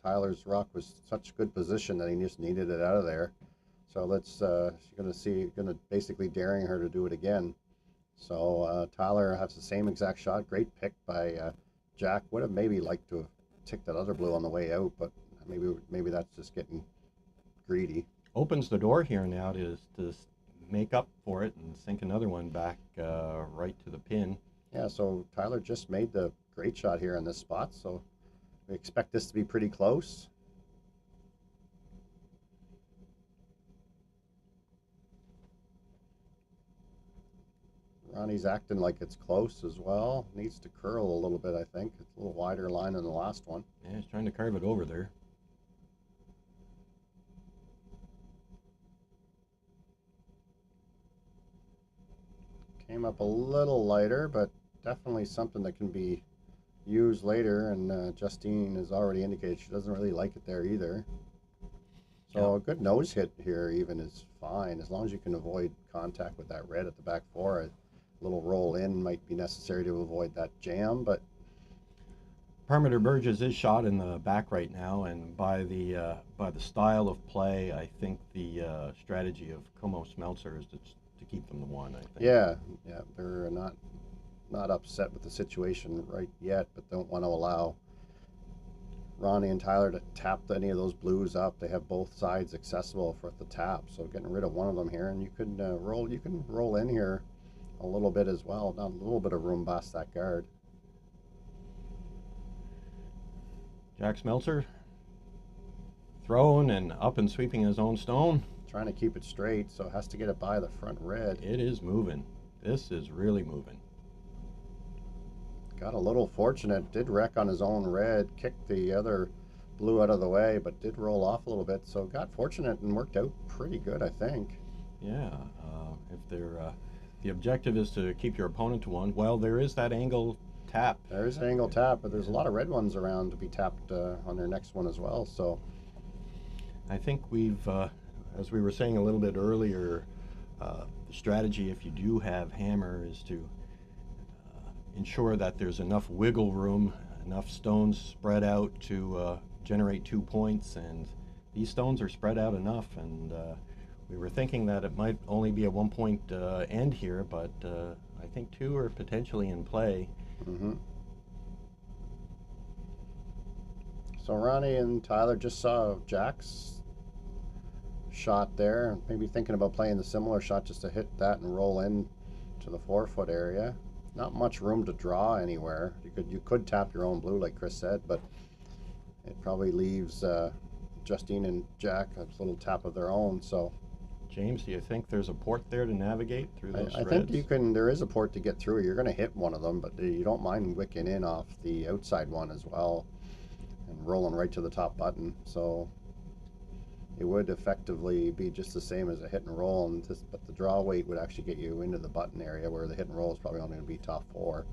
Tyler's rock was such good position that he just needed it out of there. So she's gonna basically daring her to do it again. So Tyler has the same exact shot. Great pick by Jack. Would have maybe liked to have ticked that other blue on the way out, but maybe that's just getting greedy. Opens the door here now to make up for it and sink another one back right to the pin. Yeah, so Tyler just made the great shot here in this spot, so we expect this to be pretty close. Ronnie's acting like it's close as well. Needs to curl a little bit, I think. It's a little wider line than the last one. Yeah, he's trying to carve it over there. Came up a little lighter, but definitely something that can be used later, and Justine has already indicated she doesn't really like it there either. So a good nose hit here even is fine, as long as you can avoid contact with that red at the back 4. A little roll in might be necessary to avoid that jam, but Parmiter Burgess is shot in the back right now, and by the style of play, I think the strategy of Comeau Smeltzer is to keep them to 1, I think. Yeah, they're not upset with the situation right yet, but don't want to allow Ronnie and Tyler to tap any of those blues up. They have both sides accessible for the tap, so getting rid of one of them here, and you can roll in here a little bit as well. Not a little bit of room past that guard. Jack Smeltzer throwing and up and sweeping his own stone. Trying to keep it straight, so it has to get it by the front red. It is moving. This is really moving. Got a little fortunate. Did wreck on his own red. Kicked the other blue out of the way, but did roll off a little bit. So got fortunate and worked out pretty good, I think. Yeah. If they're the objective is to keep your opponent to one. Well, there is that angle tap. There is an angle tap, but there's a lot of red ones around to be tapped on their next one as well. So I think we've, as we were saying a little bit earlier, the strategy, if you do have hammer, is to ensure that there's enough wiggle room, enough stones spread out to generate 2 points, and these stones are spread out enough, and we were thinking that it might only be a 1 point end here, but I think 2 are potentially in play. Mm-hmm. So Ronnie and Tyler just saw Jack's shot there, maybe thinking about playing the similar shot just to hit that and roll in to the 4 foot area. Not much room to draw anywhere. You could tap your own blue like Chris said, but it probably leaves Justine and Jack a little tap of their own. So James, do you think there's a port there to navigate through those I think you can. There is a port to get through. You're going to hit one of them, but you don't mind wicking in off the outside one as well and rolling right to the top button. So it would effectively be just the same as a hit and roll, but the draw weight would actually get you into the button area, where the hit and roll is probably only going to be top 4.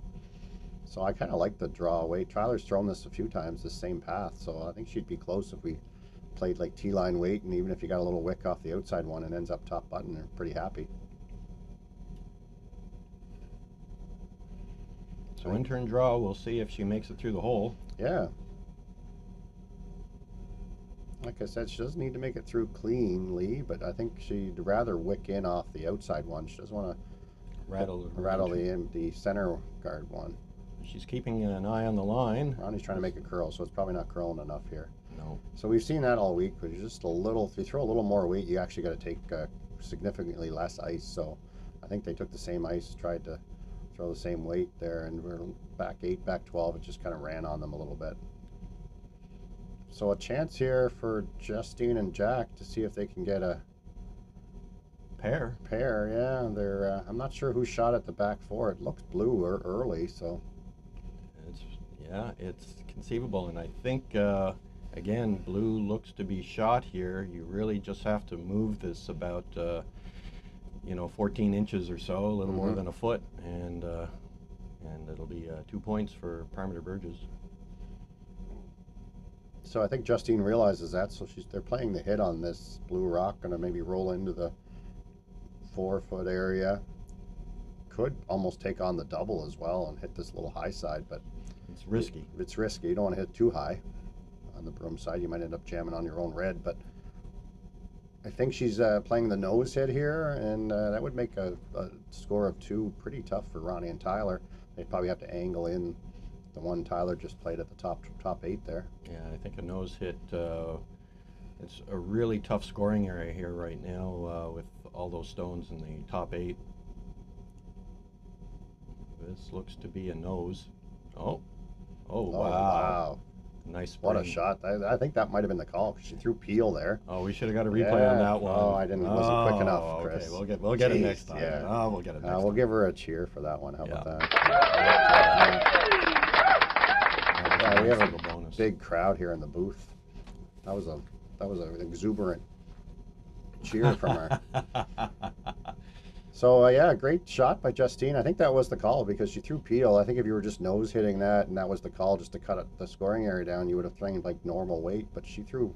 So I kind of like the draw weight. Tyler's thrown this a few times, the same path, so I think she'd be close if we played like T-line weight, and even if you got a little wick off the outside one and ends up top button, they're pretty happy. So in-turn draw, we'll see if she makes it through the hole. Yeah. Like I said, she doesn't need to make it through cleanly, but I think she'd rather wick in off the outside one. She doesn't want to rattle the center guard one. She's keeping an eye on the line. Ronnie's trying to make it curl, so it's probably not curling enough here. No. So we've seen that all week, but just a little, if you throw a little more weight, you actually got to take significantly less ice. So I think they took the same ice, tried to throw the same weight there, and we're back 8, back 12. It just kind of ran on them a little bit. So a chance here for Justine and Jack to see if they can get a pair. Yeah, they're. I'm not sure who shot at the back 4. It looks blue or early, so. It's conceivable, and I think again, blue looks to be shot here. You really just have to move this about 14 inches or so, a little more than a foot, and it'll be 2 points for Parmiter Burgess. So I think Justine realizes that, so they're playing the hit on this blue rock, going to maybe roll into the 4 foot area. Could almost take on the double as well and hit this little high side, but it's risky. It's risky. You don't want to hit too high on the broom side. You might end up jamming on your own red, but I think she's playing the nose hit here, and that would make a score of 2 pretty tough for Ronnie and Tyler. They'd probably have to angle in the one Tyler just played at the top 8 there. Yeah, I think a nose hit, it's a really tough scoring area here right now with all those stones in the top 8. This looks to be a nose. Oh, wow. Nice spring. What a shot. I think that might have been the call, because she threw peel there. Oh, we should have got a replay on that one. Oh, I wasn't quick enough, Chris. Okay, we'll get it next time. Yeah. Oh, we'll get it next time. We'll give her a cheer for that one. How about that? Yeah, we have a big crowd here in the booth. That was an exuberant cheer from her. So yeah, great shot by Justine. I think that was the call, because she threw peel. I think if you were just nose hitting that and that was the call just to cut the scoring area down, you would have thrown like normal weight. But she threw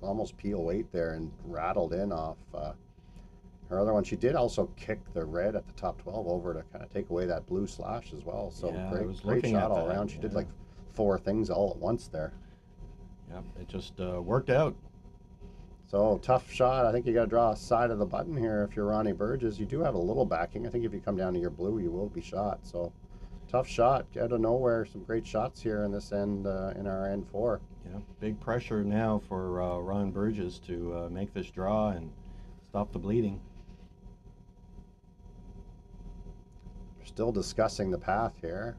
almost peel weight there and rattled in off her other one. She did also kick the red at the top 12 over to kind of take away that blue slash as well. So yeah, great shot all around. She did like 4 things all at once there. Yeah, it just worked out. So tough shot. I think you got to draw a side of the button here if you're Ronnie Burgess. You do have a little backing. I think if you come down to your blue, you will be shot. So tough shot. Out of nowhere, some great shots here in this end, in our end 4. Yeah, big pressure now for Ron Burgess to make this draw and stop the bleeding. still discussing the path here.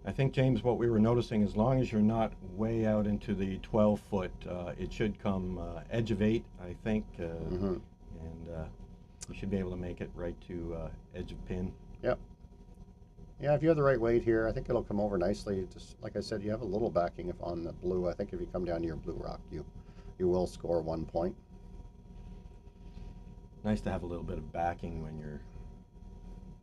I think, James, what we were noticing, as long as you're not way out into the 12-foot, it should come edge of 8, I think, and you should be able to make it right to edge of pin. Yep. Yeah, if you have the right weight here, I think it'll come over nicely. Just like I said, you have a little backing if on the blue. I think if you come down to your blue rock, you will score 1 point. Nice to have a little bit of backing when you're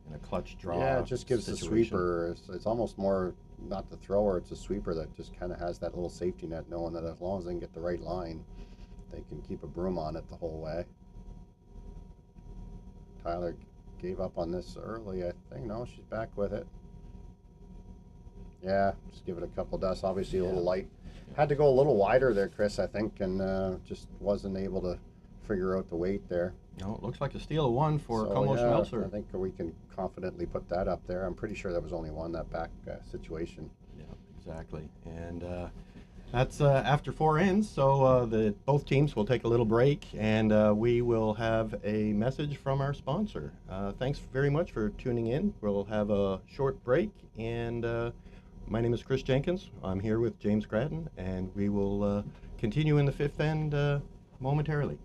in a clutch draw. Yeah, it just gives situation. the sweeper, it's almost more not the thrower, it's a sweeper that just kind of has that little safety net, knowing that as long as they can get the right line, they can keep a broom on it the whole way. Tyler gave up on this early, I think. No, she's back with it. Yeah, just give it a couple dusts. Obviously a little light. Had to go a little wider there, Chris, I think, and just wasn't able to figure out the weight there. No, it looks like a steal of 1 for So, Comeau yeah, Smeltzer. I think we can confidently put that up there. I'm pretty sure that was only 1, that back situation. Yeah, exactly. And that's after 4 ends, so both teams will take a little break, and we will have a message from our sponsor. Thanks very much for tuning in. We'll have a short break, and my name is Chris Jenkins. I'm here with James Grattan, and we will continue in the 5th end momentarily.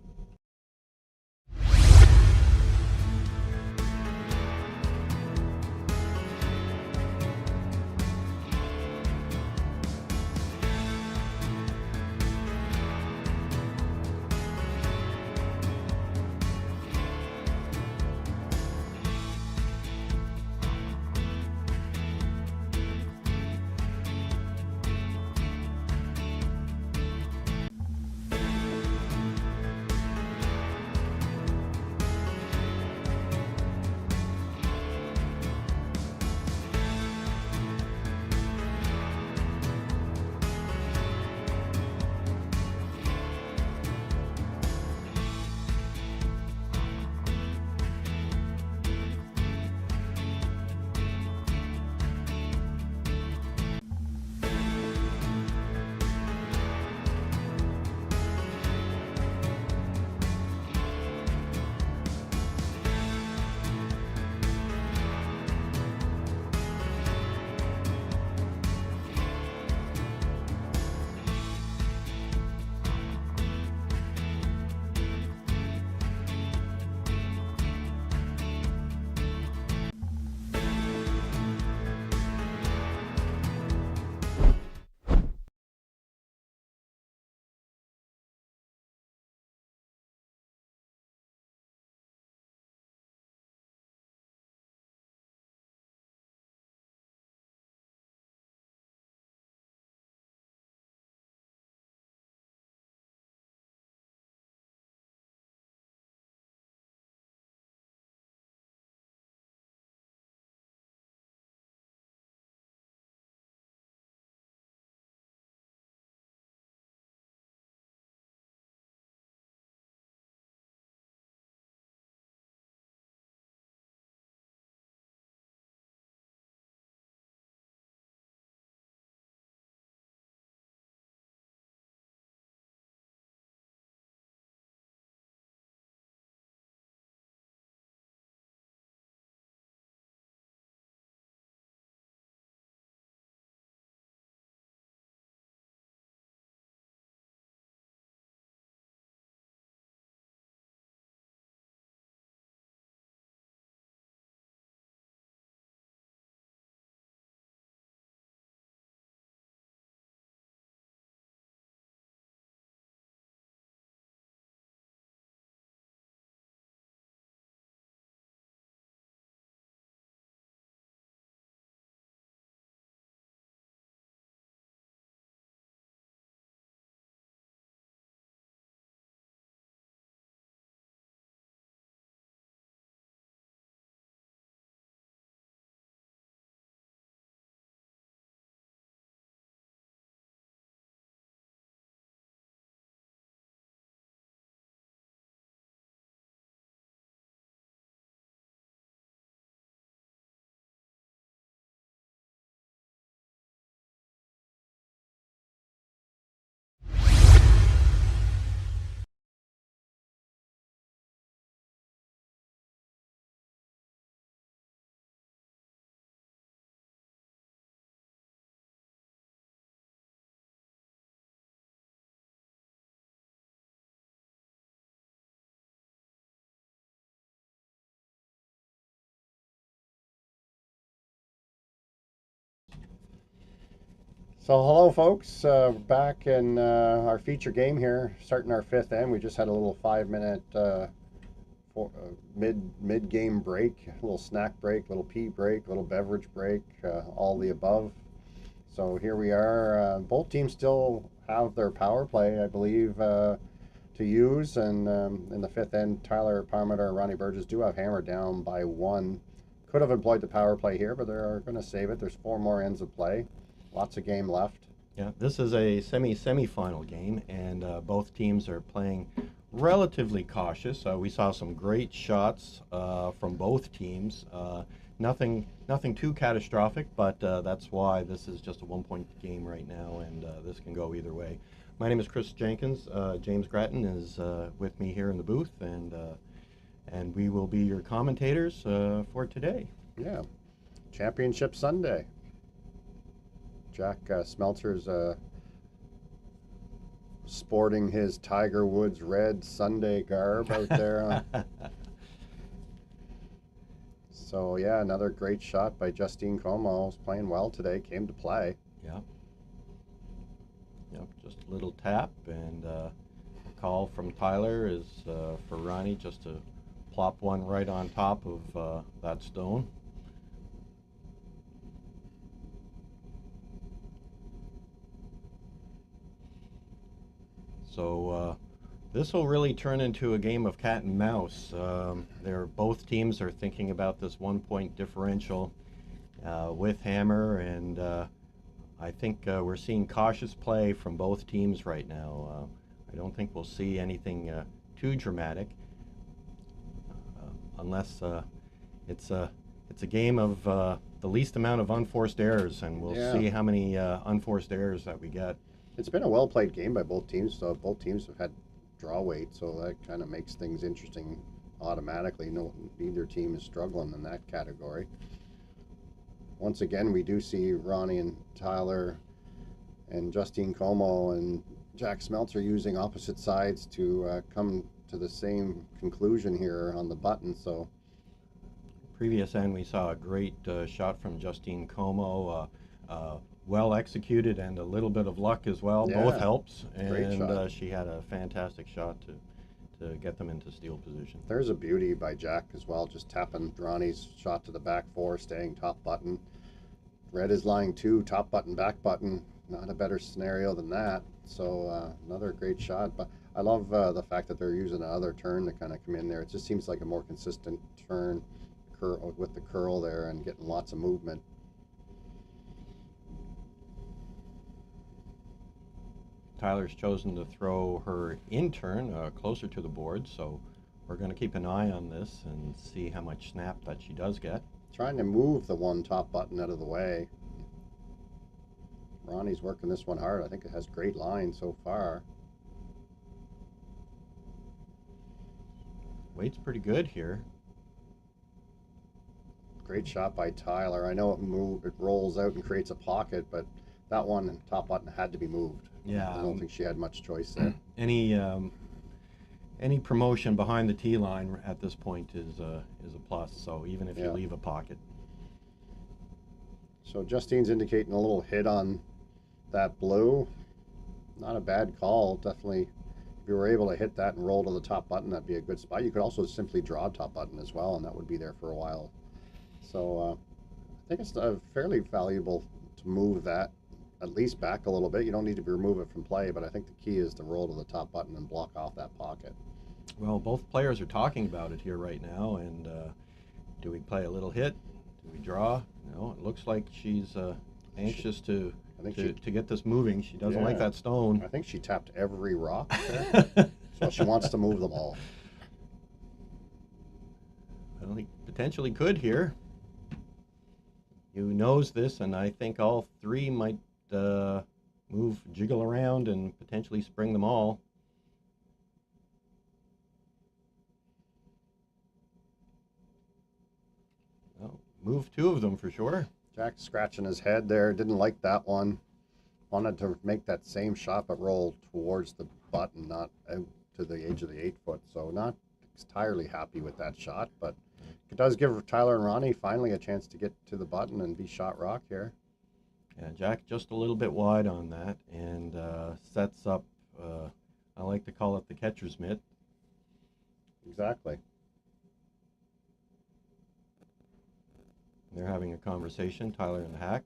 So hello folks, back in our feature game here, starting our fifth end. We just had a little 5 minute mid game break, a little snack break, little pee break, little beverage break, all the above. So here we are. Both teams still have their power play, I believe, to use. And in the fifth end, Tyler Parmiter and Ronnie Burgess do have hammered down by one. Could have employed the power play here, but they're going to save it. There's four more ends of play. Lots of game left. Yeah, this is a semi-final game, and both teams are playing relatively cautious. We saw some great shots from both teams. Nothing too catastrophic, but that's why this is just a one-point game right now, and this can go either way. My name is Chris Jenkins. James Grattan is with me here in the booth, and we will be your commentators for today. Yeah, Championship Sunday. Jack Smeltzer's sporting his Tiger Woods red Sunday garb out there. So yeah, another great shot by Justine Comeau. Was playing well today. Came to play. Yeah. Yep. Just a little tap, and call from Tyler is for Ronnie just to plop one right on top of that stone. So this will really turn into a game of cat and mouse. Both teams are thinking about this 1 point differential with hammer, and I think we're seeing cautious play from both teams right now. I don't think we'll see anything too dramatic, unless it's a game of the least amount of unforced errors, and we'll see how many unforced errors that we get. It's been a well-played game by both teams. So both teams have had draw weight, so that kind of makes things interesting automatically. Neither team is struggling in that category. Once again, we do see Ronnie and Tyler and Justine Comeau and Jack Smeltzer using opposite sides to come to the same conclusion here on the button. So, previous end, we saw a great shot from Justine Comeau. Well executed and a little bit of luck as well. Yeah, both helps, and she had a fantastic shot to get them into steal position. There's a beauty by Jack as well, just tapping Ronnie's shot to the back four, staying top button. Red is lying two, top button, back button. Not a better scenario than that. So another great shot. But I love the fact that they're using another turn to kind of come in there. It just seems like a more consistent turn with the curl there and getting lots of movement. Tyler's chosen to throw her in turn closer to the board, so we're going to keep an eye on this and see how much snap that she does get. Trying to move the one top button out of the way. Ronnie's working this one hard. I think it has great line so far. Weight's pretty good here. Great shot by Tyler. I know it rolls out and creates a pocket, but that one top button had to be moved. Yeah, I don't think she had much choice there. Any promotion behind the tee line at this point is a plus. So even if you leave a pocket. So Justine's indicating a little hit on that blue. Not a bad call. Definitely, if you were able to hit that and roll to the top button, that'd be a good spot. You could also simply draw top button as well, and that would be there for a while. So I think it's fairly valuable to move that at least back a little bit. You don't need to remove it from play, but I think the key is to roll to the top button and block off that pocket. Well, both players are talking about it here right now, and do we play a little hit? Do we draw? No, it looks like she's anxious to get this moving. She doesn't like that stone. I think she tapped every rock there, so she wants to move them all. Well, he potentially could here. You knows this, and I think all three might jiggle around and potentially spring them all. Well, move two of them for sure. Jack scratching his head there, didn't like that one. Wanted to make that same shot but roll towards the button, not out to the edge of the 8 foot. So not entirely happy with that shot, but it does give Tyler and Ronnie finally a chance to get to the button and be shot rock here. Yeah, Jack just a little bit wide on that, and sets up, I like to call it the catcher's mitt. Exactly. They're having a conversation, Tyler and the Hack.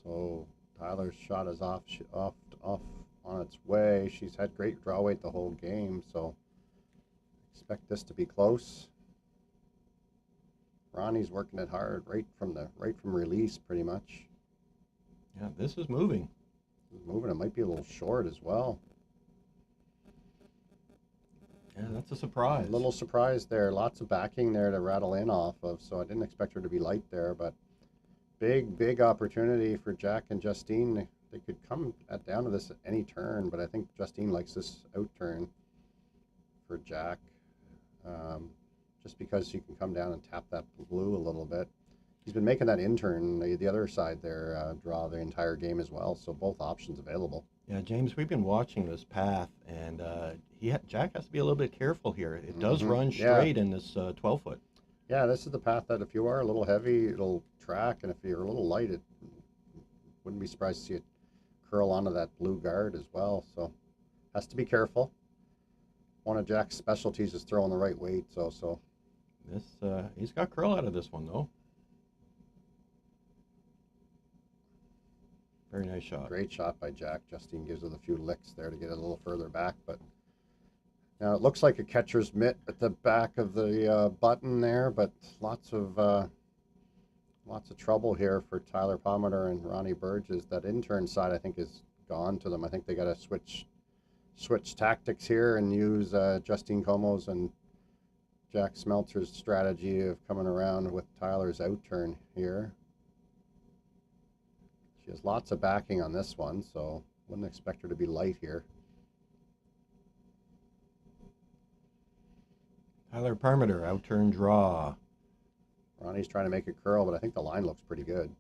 So Tyler's shot is off on its way. She's had great draw weight the whole game, so expect this to be close. Ronnie's working it hard right from release, pretty much. Yeah, this is moving. Moving, it might be a little short as well. Yeah, that's a surprise. A little surprise there. Lots of backing there to rattle in off of, so I didn't expect her to be light there, but big opportunity for Jack and Justine. They could come down to this at any turn, but I think Justine likes this out turn for Jack, just because she can come down and tap that blue a little bit. He's been making that in turn, the other side there, draw the entire game as well, so both options available. Yeah, James, we've been watching this path, and Jack has to be a little bit careful here. It does run straight in this 12-foot. Yeah, this is the path that if you are a little heavy, it'll track, and if you're a little light, it wouldn't be surprised to see it curl onto that blue guard as well, so has to be careful. One of Jack's specialties is throwing the right weight, so. This, he's got curl out of this one, though. Very nice shot. Great shot by Jack. Justine gives it a few licks there to get it a little further back, but now it looks like a catcher's mitt at the back of the button there, but lots of trouble here for Tyler Parmiter and Ronnie Burgess. That in-turn side, I think, is gone to them. I think they got to switch tactics here and use Justine Comeau's and Jack Smeltzer's strategy of coming around with Tyler's out turn here. She has lots of backing on this one, so wouldn't expect her to be light here. Tyler Parmiter, out turn draw. Ronnie's trying to make it curl, but I think the line looks pretty good.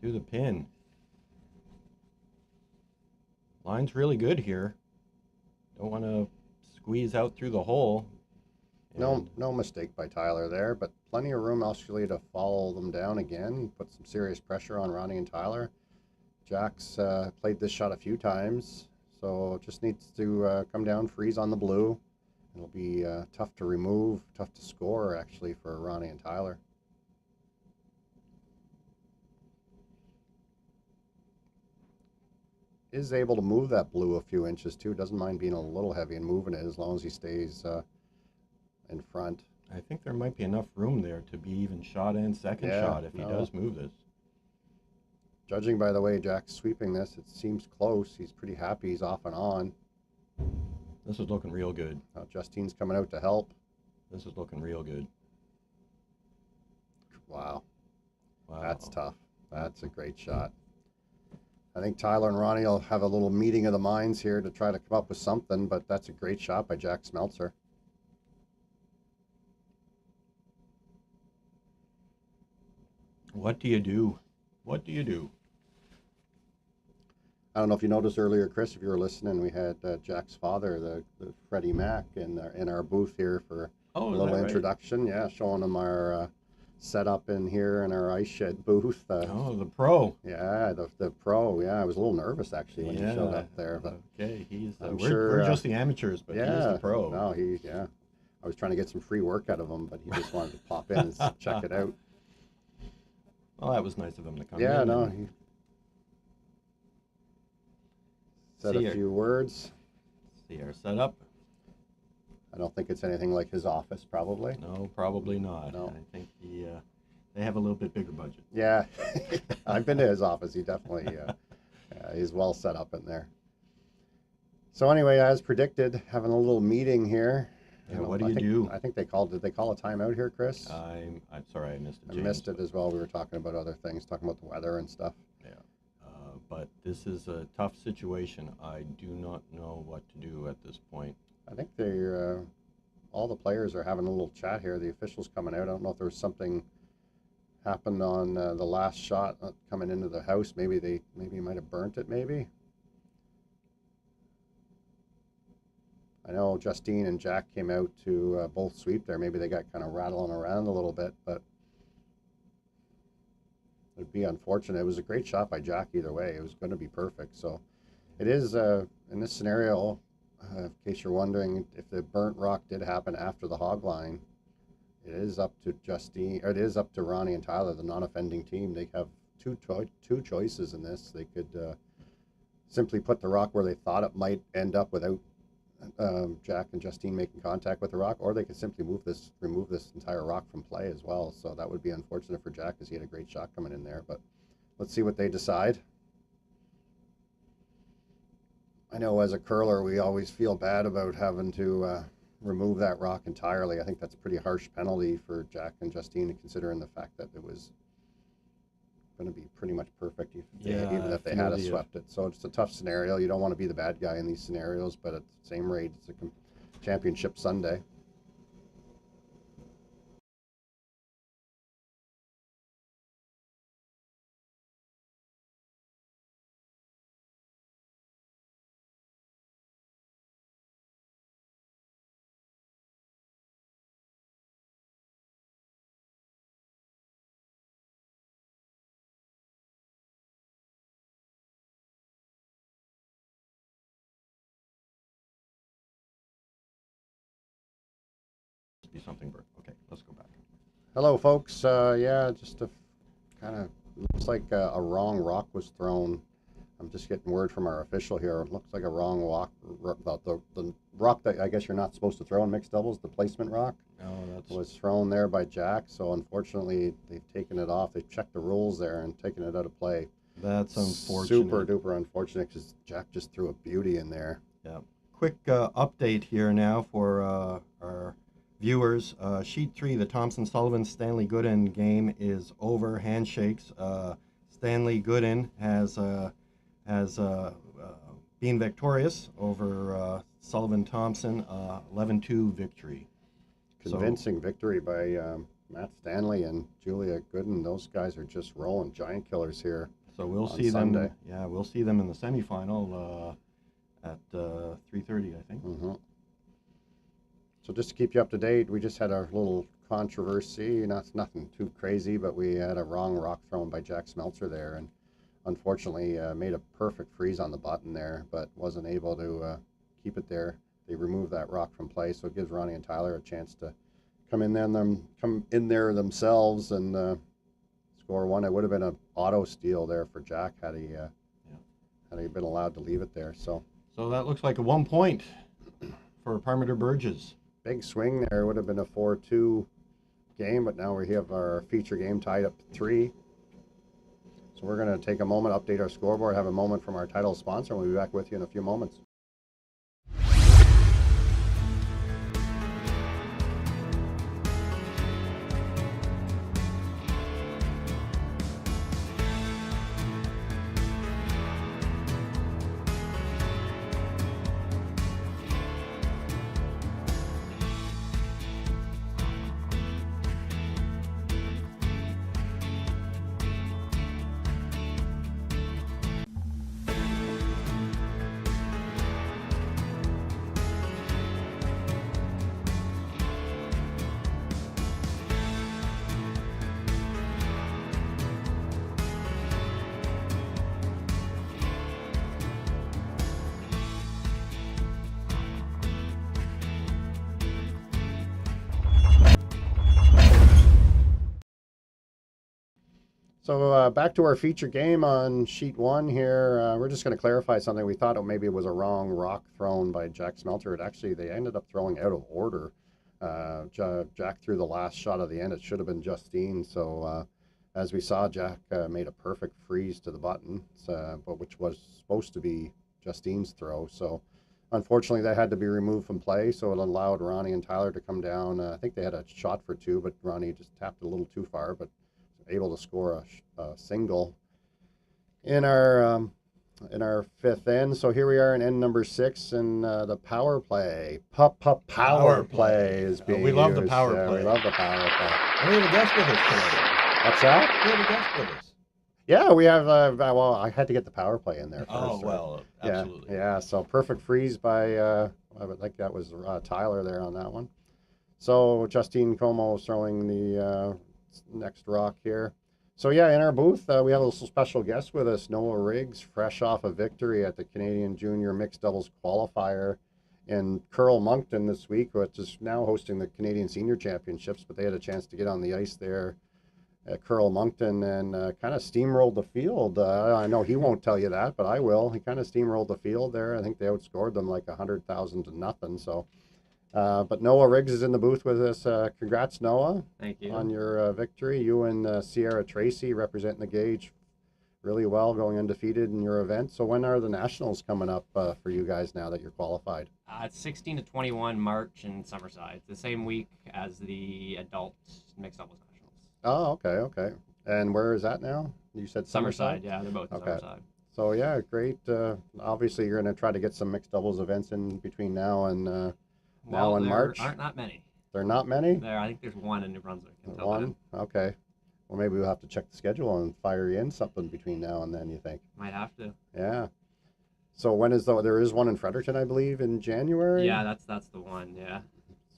To the pin. Line's really good here. Don't want to squeeze out through the hole. No mistake by Tyler there, but plenty of room actually to follow them down again, put some serious pressure on Ronnie and Tyler. Jack's played this shot a few times, so just needs to come down, freeze on the blue. It'll be tough to remove, tough to score actually for Ronnie and Tyler. Is able to move that blue a few inches too. Doesn't mind being a little heavy and moving it as long as he stays in front. I think there might be enough room there to be even shot and second shot if he does move this. Judging by the way Jack's sweeping this, it seems close. He's pretty happy. He's off and on. This is looking real good. Justine's coming out to help. This is looking real good. Wow. That's tough. That's a great shot. I think Tyler and Ronnie will have a little meeting of the minds here to try to come up with something, but that's a great shot by Jack Smeltzer. What do you do? What do you do? I don't know if you noticed earlier, Chris, if you were listening, we had Jack's father, the Freddie Mac, in our booth here for a little introduction. Right? Yeah, showing him our setup in here in our ice shed booth. The pro. Yeah, the pro. Yeah, I was a little nervous actually when he showed up there. But okay, we're just the amateurs, but he's the pro. No, I was trying to get some free work out of him, but he just wanted to pop in and check it out. Well, that was nice of him to come in. Yeah, no. He said a few words. See our setup. I don't think it's anything like his office, probably. No, probably not. No. I think they have a little bit bigger budget. Yeah, I've been to his office. He definitely, he's well set up in there. So anyway, as predicted, having a little meeting here. Yeah, what do you do? I think did they call a timeout here, Chris? I'm sorry, I missed it. I missed it as well. We were talking about other things, talking about the weather and stuff. Yeah, but this is a tough situation. I do not know what to do at this point. I think all the players are having a little chat here. The officials coming out. I don't know if there was something happened on the last shot coming into the house. Maybe he might have burnt it. Maybe. I know Justine and Jack came out to both sweep there. Maybe they got kind of rattling around a little bit, but it'd be unfortunate. It was a great shot by Jack either way. It was going to be perfect. So it is, in this scenario, in case you're wondering, if the burnt rock did happen after the hog line, it is up to Justine, or it is up to Ronnie and Tyler, the non-offending team. They have two choices in this. They could simply put the rock where they thought it might end up without Jack and Justine making contact with the rock, or they could simply remove this entire rock from play as well. So that would be unfortunate for Jack, because he had a great shot coming in there. But let's see what they decide. I know as a curler, we always feel bad about having to remove that rock entirely. I think that's a pretty harsh penalty for Jack and Justine, considering the fact that it was going to be pretty much perfect even if they had swept it. So it's a tough scenario. You don't want to be the bad guy in these scenarios, but at the same rate, it's a championship Sunday. Be something burnt. Okay, let's go back. Hello, folks. Yeah, just a kind of looks like a wrong rock was thrown. I'm just getting word from our official here. It looks like a wrong rock, the rock that I guess you're not supposed to throw in mixed doubles, the placement rock, was thrown there by Jack. So unfortunately, they've taken it off. They've checked the rules there and taken it out of play. That's unfortunate. Super duper unfortunate, because Jack just threw a beauty in there. Yeah. Quick update here now for our viewers. Sheet 3, the Thompson-Sullivan Stanley Gooden game is over. Handshakes. Stanley Gooden has been victorious over Sullivan-Thompson, 11-2 victory. Convincing victory by Matt Stanley and Julia Gooden. Those guys are just rolling giant killers here. So we'll see Sunday. Them. Yeah, we'll see them in the semifinal at 3:30, I think. Mm-hmm. So just to keep you up to date, we just had a little controversy. Nothing too crazy, but we had a wrong rock thrown by Jack Smeltzer there, and unfortunately made a perfect freeze on the button there, but wasn't able to keep it there. They removed that rock from play, so it gives Ronnie and Tyler a chance to come in there themselves and score one. It would have been an auto steal there for Jack had he been allowed to leave it there. So that looks like a 1 point for Parmiter Burgess. Big swing there. It would have been a 4-2 game, but now we have our feature game tied up 3. So we're going to take a moment, update our scoreboard, have a moment from our title sponsor, and we'll be back with you in a few moments. So back to our feature game on sheet 1 here. We're just going to clarify something. We thought maybe it was a wrong rock thrown by Jack Smeltzer. They ended up throwing out of order. Jack threw the last shot of the end. It should have been Justine. So as we saw, Jack made a perfect freeze to the button, but which was supposed to be Justine's throw. So unfortunately, that had to be removed from play. So it allowed Ronnie and Tyler to come down. I think they had a shot for 2, but Ronnie just tapped it a little too far, but able to score a single in our 5th end. So here we are in end number 6, and the power play. Power play is being we love used. the power play. We love the power play. And we have a guest with us today. What's that? We have a guest with us. Yeah, we have. Well, I had to get the power play in there Oh, first. well, Yeah, absolutely. yeah. So perfect freeze by. I would think that was Tyler there on that one. So Justine Comeau throwing the next rock here. So yeah, in our booth we have a little special guest with us, Noah Riggs, fresh off a victory at the Canadian Junior Mixed Doubles Qualifier in Curl Moncton this week, which is now hosting the Canadian Senior Championships. But they had a chance to get on the ice there at Curl Moncton and kind of steamrolled the field. I know he won't tell you that, but I will. He kind of steamrolled the field there. I think they outscored them like 100,000 to nothing. So. But Noah Riggs is in the booth with us. Congrats, Noah, Thank you. on your victory. You and Sierra Tracy representing the gauge really well, going undefeated in your event. So when are the nationals coming up for you guys now that you're qualified? It's 16 to 21 March in Summerside. It's the same week as the adult mixed doubles nationals. Oh, okay. And where is that now? You said Summerside? Yeah, they're both in Okay. Summerside. So yeah, great. Obviously, you're going to try to get some mixed doubles events in between now and now in there March. aren't not many. There are not many? I think there's one in New Brunswick. Until One? then. Okay. Well, maybe we'll have to check the schedule and fire you in something between now and then, you think? Might have to. Yeah. So when is there is one in Fredericton, I believe, in January? Yeah, that's the one, yeah.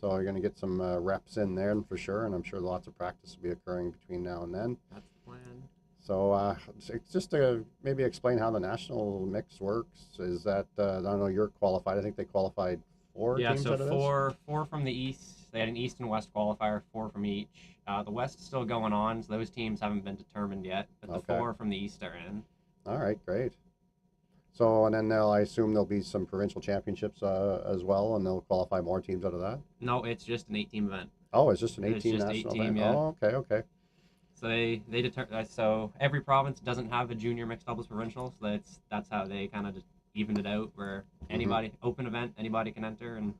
So you're going to get some reps in there for sure, and I'm sure lots of practice will be occurring between now and then. That's the plan. So it's just to maybe explain how the national mix works. Is that, I don't know, you're qualified. I think they qualified 4 Yeah, teams so out of this? four from the East. They had an East and West qualifier, 4 from each. The West is still going on, so those teams haven't been determined yet, but the Okay. 4 from the East are in. All right, great. So, and then I assume there'll be some provincial championships as well, and they'll qualify more teams out of that? No, it's just an 8-team event. Oh, it's just an It's 18 just national 18, event? yeah. Oh, okay. So they determine. So every province doesn't have a junior mixed doubles provincial. So that's how they kind of just evened it out, where anybody open event, anybody can enter, and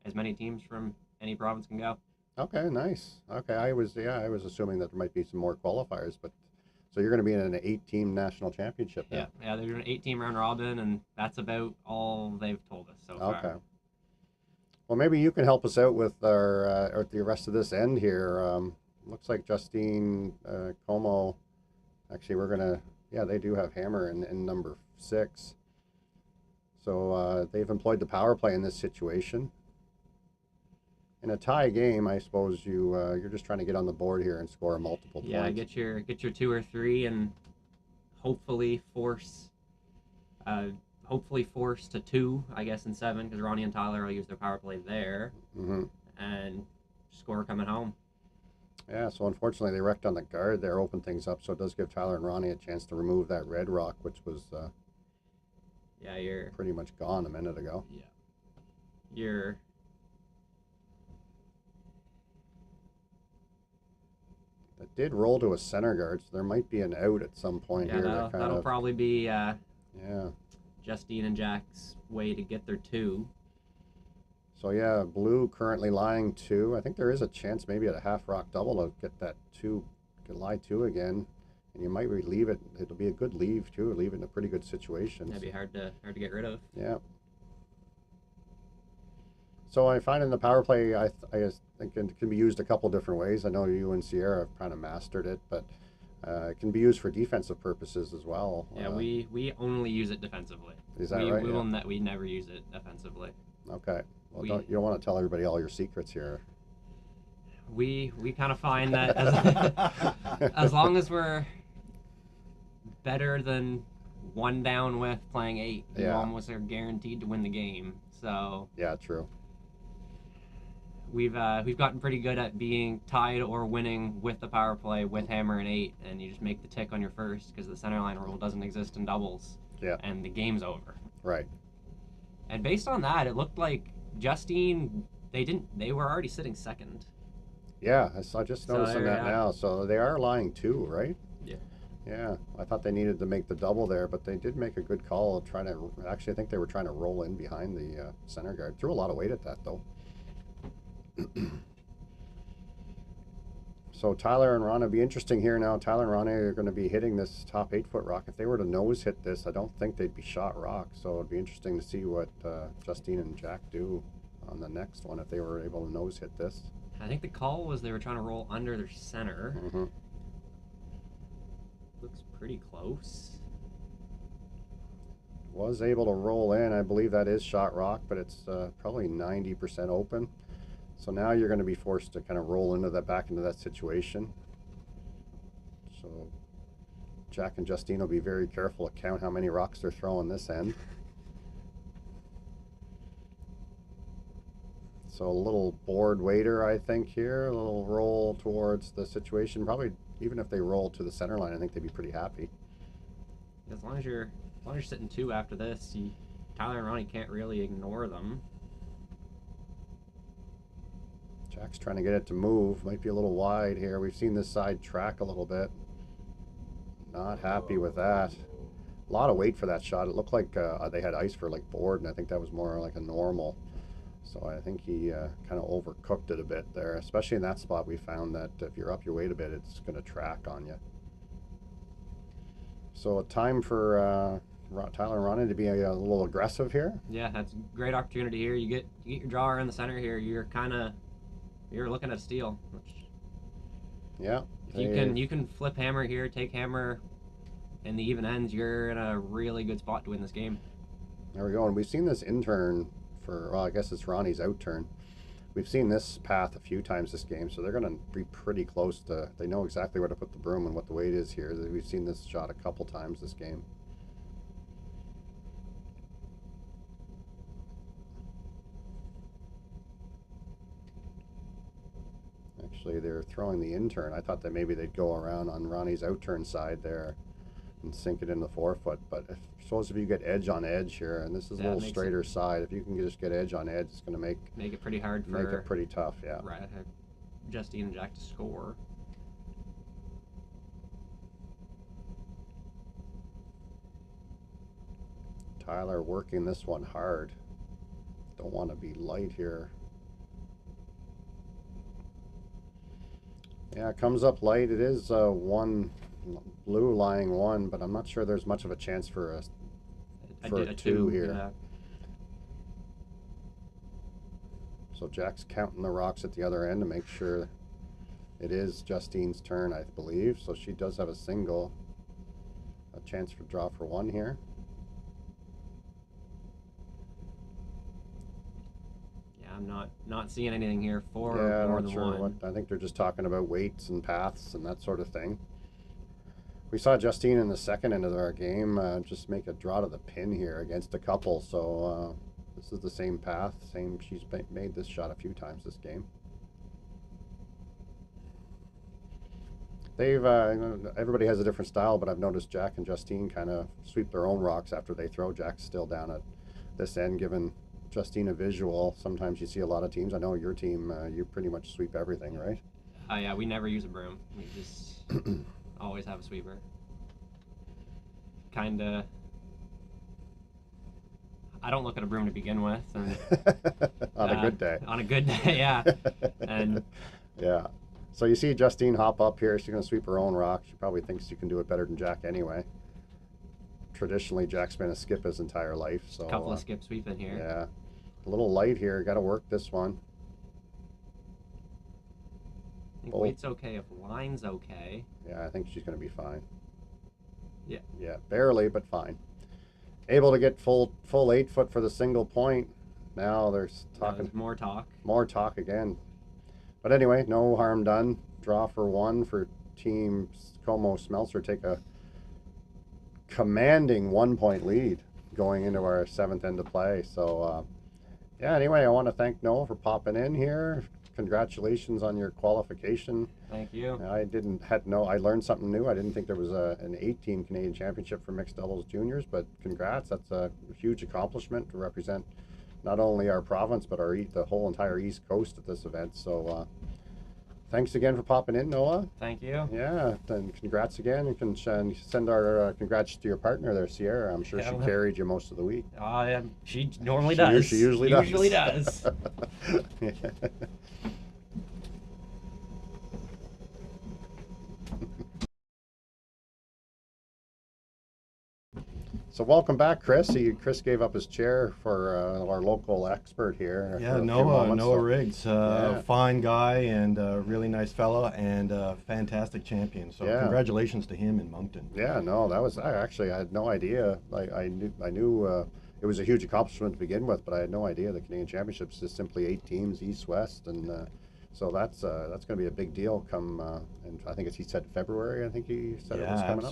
as many teams from any province can go. Okay, nice. Okay, I was assuming that there might be some more qualifiers, but so you're going to be in an 8-team national championship now. Yeah, they're doing an 8-team round robin, and that's about all they've told us so far. Okay. Well, maybe you can help us out with our or the rest of this end here. Looks like Justine Comeau. Actually, they do have hammer in number 6. So they've employed the power play in this situation. In a tie game, I suppose you're just trying to get on the board here and score multiple points. Yeah, get your 2 or 3 and hopefully force to 2, I guess, in 7, because Ronnie and Tyler will use their power play there and score coming home. Yeah, so unfortunately they wrecked on the guard there, opened things up, so it does give Tyler and Ronnie a chance to remove that red rock, which was you're pretty much gone a minute ago. You're It did roll to a center guard, so there might be an out at some point here. That'll probably be yeah. Justine and Jack's way to get their 2. So yeah, blue currently lying 2. I think there is a chance maybe at a half rock double to get that 2, can lie 2 again, and you might leave it. It'll be a good leave too. Leave it in a pretty good situation. That'd be hard to get rid of. Yeah. So I find in the power play, I think it can be used a couple different ways. I know you and Sierra have kind of mastered it, but it can be used for defensive purposes as well. Yeah, we only use it defensively. Is that right? We never use it offensively. Okay. Well, you don't want to tell everybody all your secrets here. We kind of find that as long as we're better than 1 down with playing 8, you almost are guaranteed to win the game. So yeah, true. We've gotten pretty good at being tied or winning with the power play with hammer and 8, and you just make the tick on your first because the center line rule doesn't exist in doubles. Yeah. And the game's over. Right. And based on that, it looked like Justine, they were already sitting second. Yeah, I just noticing that now. So they are lying 2, right? Yeah. Yeah, I thought they needed to make the double there, but they did make a good call of actually I think they were trying to roll in behind the center guard. Threw a lot of weight at that though. So Tyler and Ron, it'd be interesting here now. Tyler and Ronnie are going to be hitting this top 8-foot rock. If they were to nose hit this, I don't think they'd be shot rock. So it'd be interesting to see what Justine and Jack do on the next one if they were able to nose hit this. I think the call was they were trying to roll under their center. looks pretty close. Was able to roll in. I believe that is shot rock, but it's probably 90% open. So now you're going to be forced to kind of roll into that, back into that situation. So Jack and Justine will be very careful to count how many rocks they're throwing this end. So a little board waiter, I think, here. A little roll towards the situation. Probably even if they roll to the center line, I think they'd be pretty happy. As long as you're sitting 2 after this, Tyler and Ronnie can't really ignore them. Jack's trying to get it to move. Might be a little wide here. We've seen this side track a little bit. Not happy with that. A lot of weight for that shot. It looked like they had ice for like board, and I think that was more like a normal. So I think he kind of overcooked it a bit there, especially in that spot. We found that if you're up your weight a bit, it's going to track on you. So a time for Tyler and Ronnie to be a little aggressive here. Yeah, that's a great opportunity here. You get your drawer in the center here. You're looking at a steal. Yeah. If you can flip hammer here, take hammer in the even ends, you're in a really good spot to win this game. There we go. And we've seen this in turn for, well, I guess it's Ronnie's out turn. We've seen this path a few times this game, so they're going to be pretty close to, they know exactly where to put the broom and what the weight is here. We've seen this shot a couple times this game. Actually, they're throwing the in turn. I thought that maybe they'd go around on Ronnie's out turn side there and sink it in the 4-foot, but suppose if you get edge on edge here, and this is a little straighter side, if you can just get edge on edge, it's going to make it pretty hard make it pretty tough. Yeah. Right, Justine and Jack to score. Tyler working this one hard. Don't want to be light here. Yeah, it comes up light. It is one blue lying 1, but I'm not sure there's much of a chance for a 2 here. Yeah. So Jack's counting the rocks at the other end to make sure it is Justine's turn, I believe. So she does have a single. A chance for draw for 1 here. Yeah, I'm not seeing anything here for yeah, more I'm not than sure 1. I think they're just talking about weights and paths and that sort of thing. We saw Justine in the second end of our game just make a draw to the pin here against a couple. So this is the same path. She's made this shot a few times this game. They've everybody has a different style, but I've noticed Jack and Justine kind of sweep their own rocks after they throw. Jack's still down at this end, giving Justine a visual. Sometimes you see a lot of teams. I know your team, you pretty much sweep everything, right? Yeah, we never use a broom. We just always have a sweeper. Kinda. I don't look at a broom to begin with. And, on a good day. On a good day, yeah. And yeah. So you see Justine hop up here. She's going to sweep her own rock. She probably thinks she can do it better than Jack anyway. Traditionally, Jack's been a skip his entire life. So a couple of skip sweeping here. Yeah. A little light here. Got to work this one. I think weight's okay if line's okay. Yeah, I think she's going to be fine. Yeah. Yeah, barely, but fine. Able to get full 8-foot for the single point. Now there's talking. More talk. More talk again. But anyway, no harm done. Draw for 1 for Team Comeau Smeltzer. Take a commanding 1-point lead going into our 7th end of play. So, yeah, anyway, I want to thank Noah for popping in here. Congratulations on your qualification. Thank you. I learned something new. I didn't think there was an 8-team Canadian Championship for mixed doubles juniors, but congrats. That's a huge accomplishment to represent not only our province, but the whole entire East Coast at this event. So thanks again for popping in, Noah. Thank you. Yeah, and congrats again. You can send our congrats to your partner there, Sierra. I'm sure she carried you most of the week. She normally does. She usually does. Usually does. Yeah. So welcome back, Chris. Chris gave up his chair for our local expert here. Yeah, for a few Noah moments, so- Riggs, Yeah. fine guy and a really nice fella and a fantastic champion. So Yeah. congratulations to him in Moncton. Yeah, no, that was I had no idea. I knew it was a huge accomplishment to begin with, but I had no idea the Canadian Championships is simply 8 teams, East West, and so that's going to be a big deal. Come and I think he said February. I think he said it was coming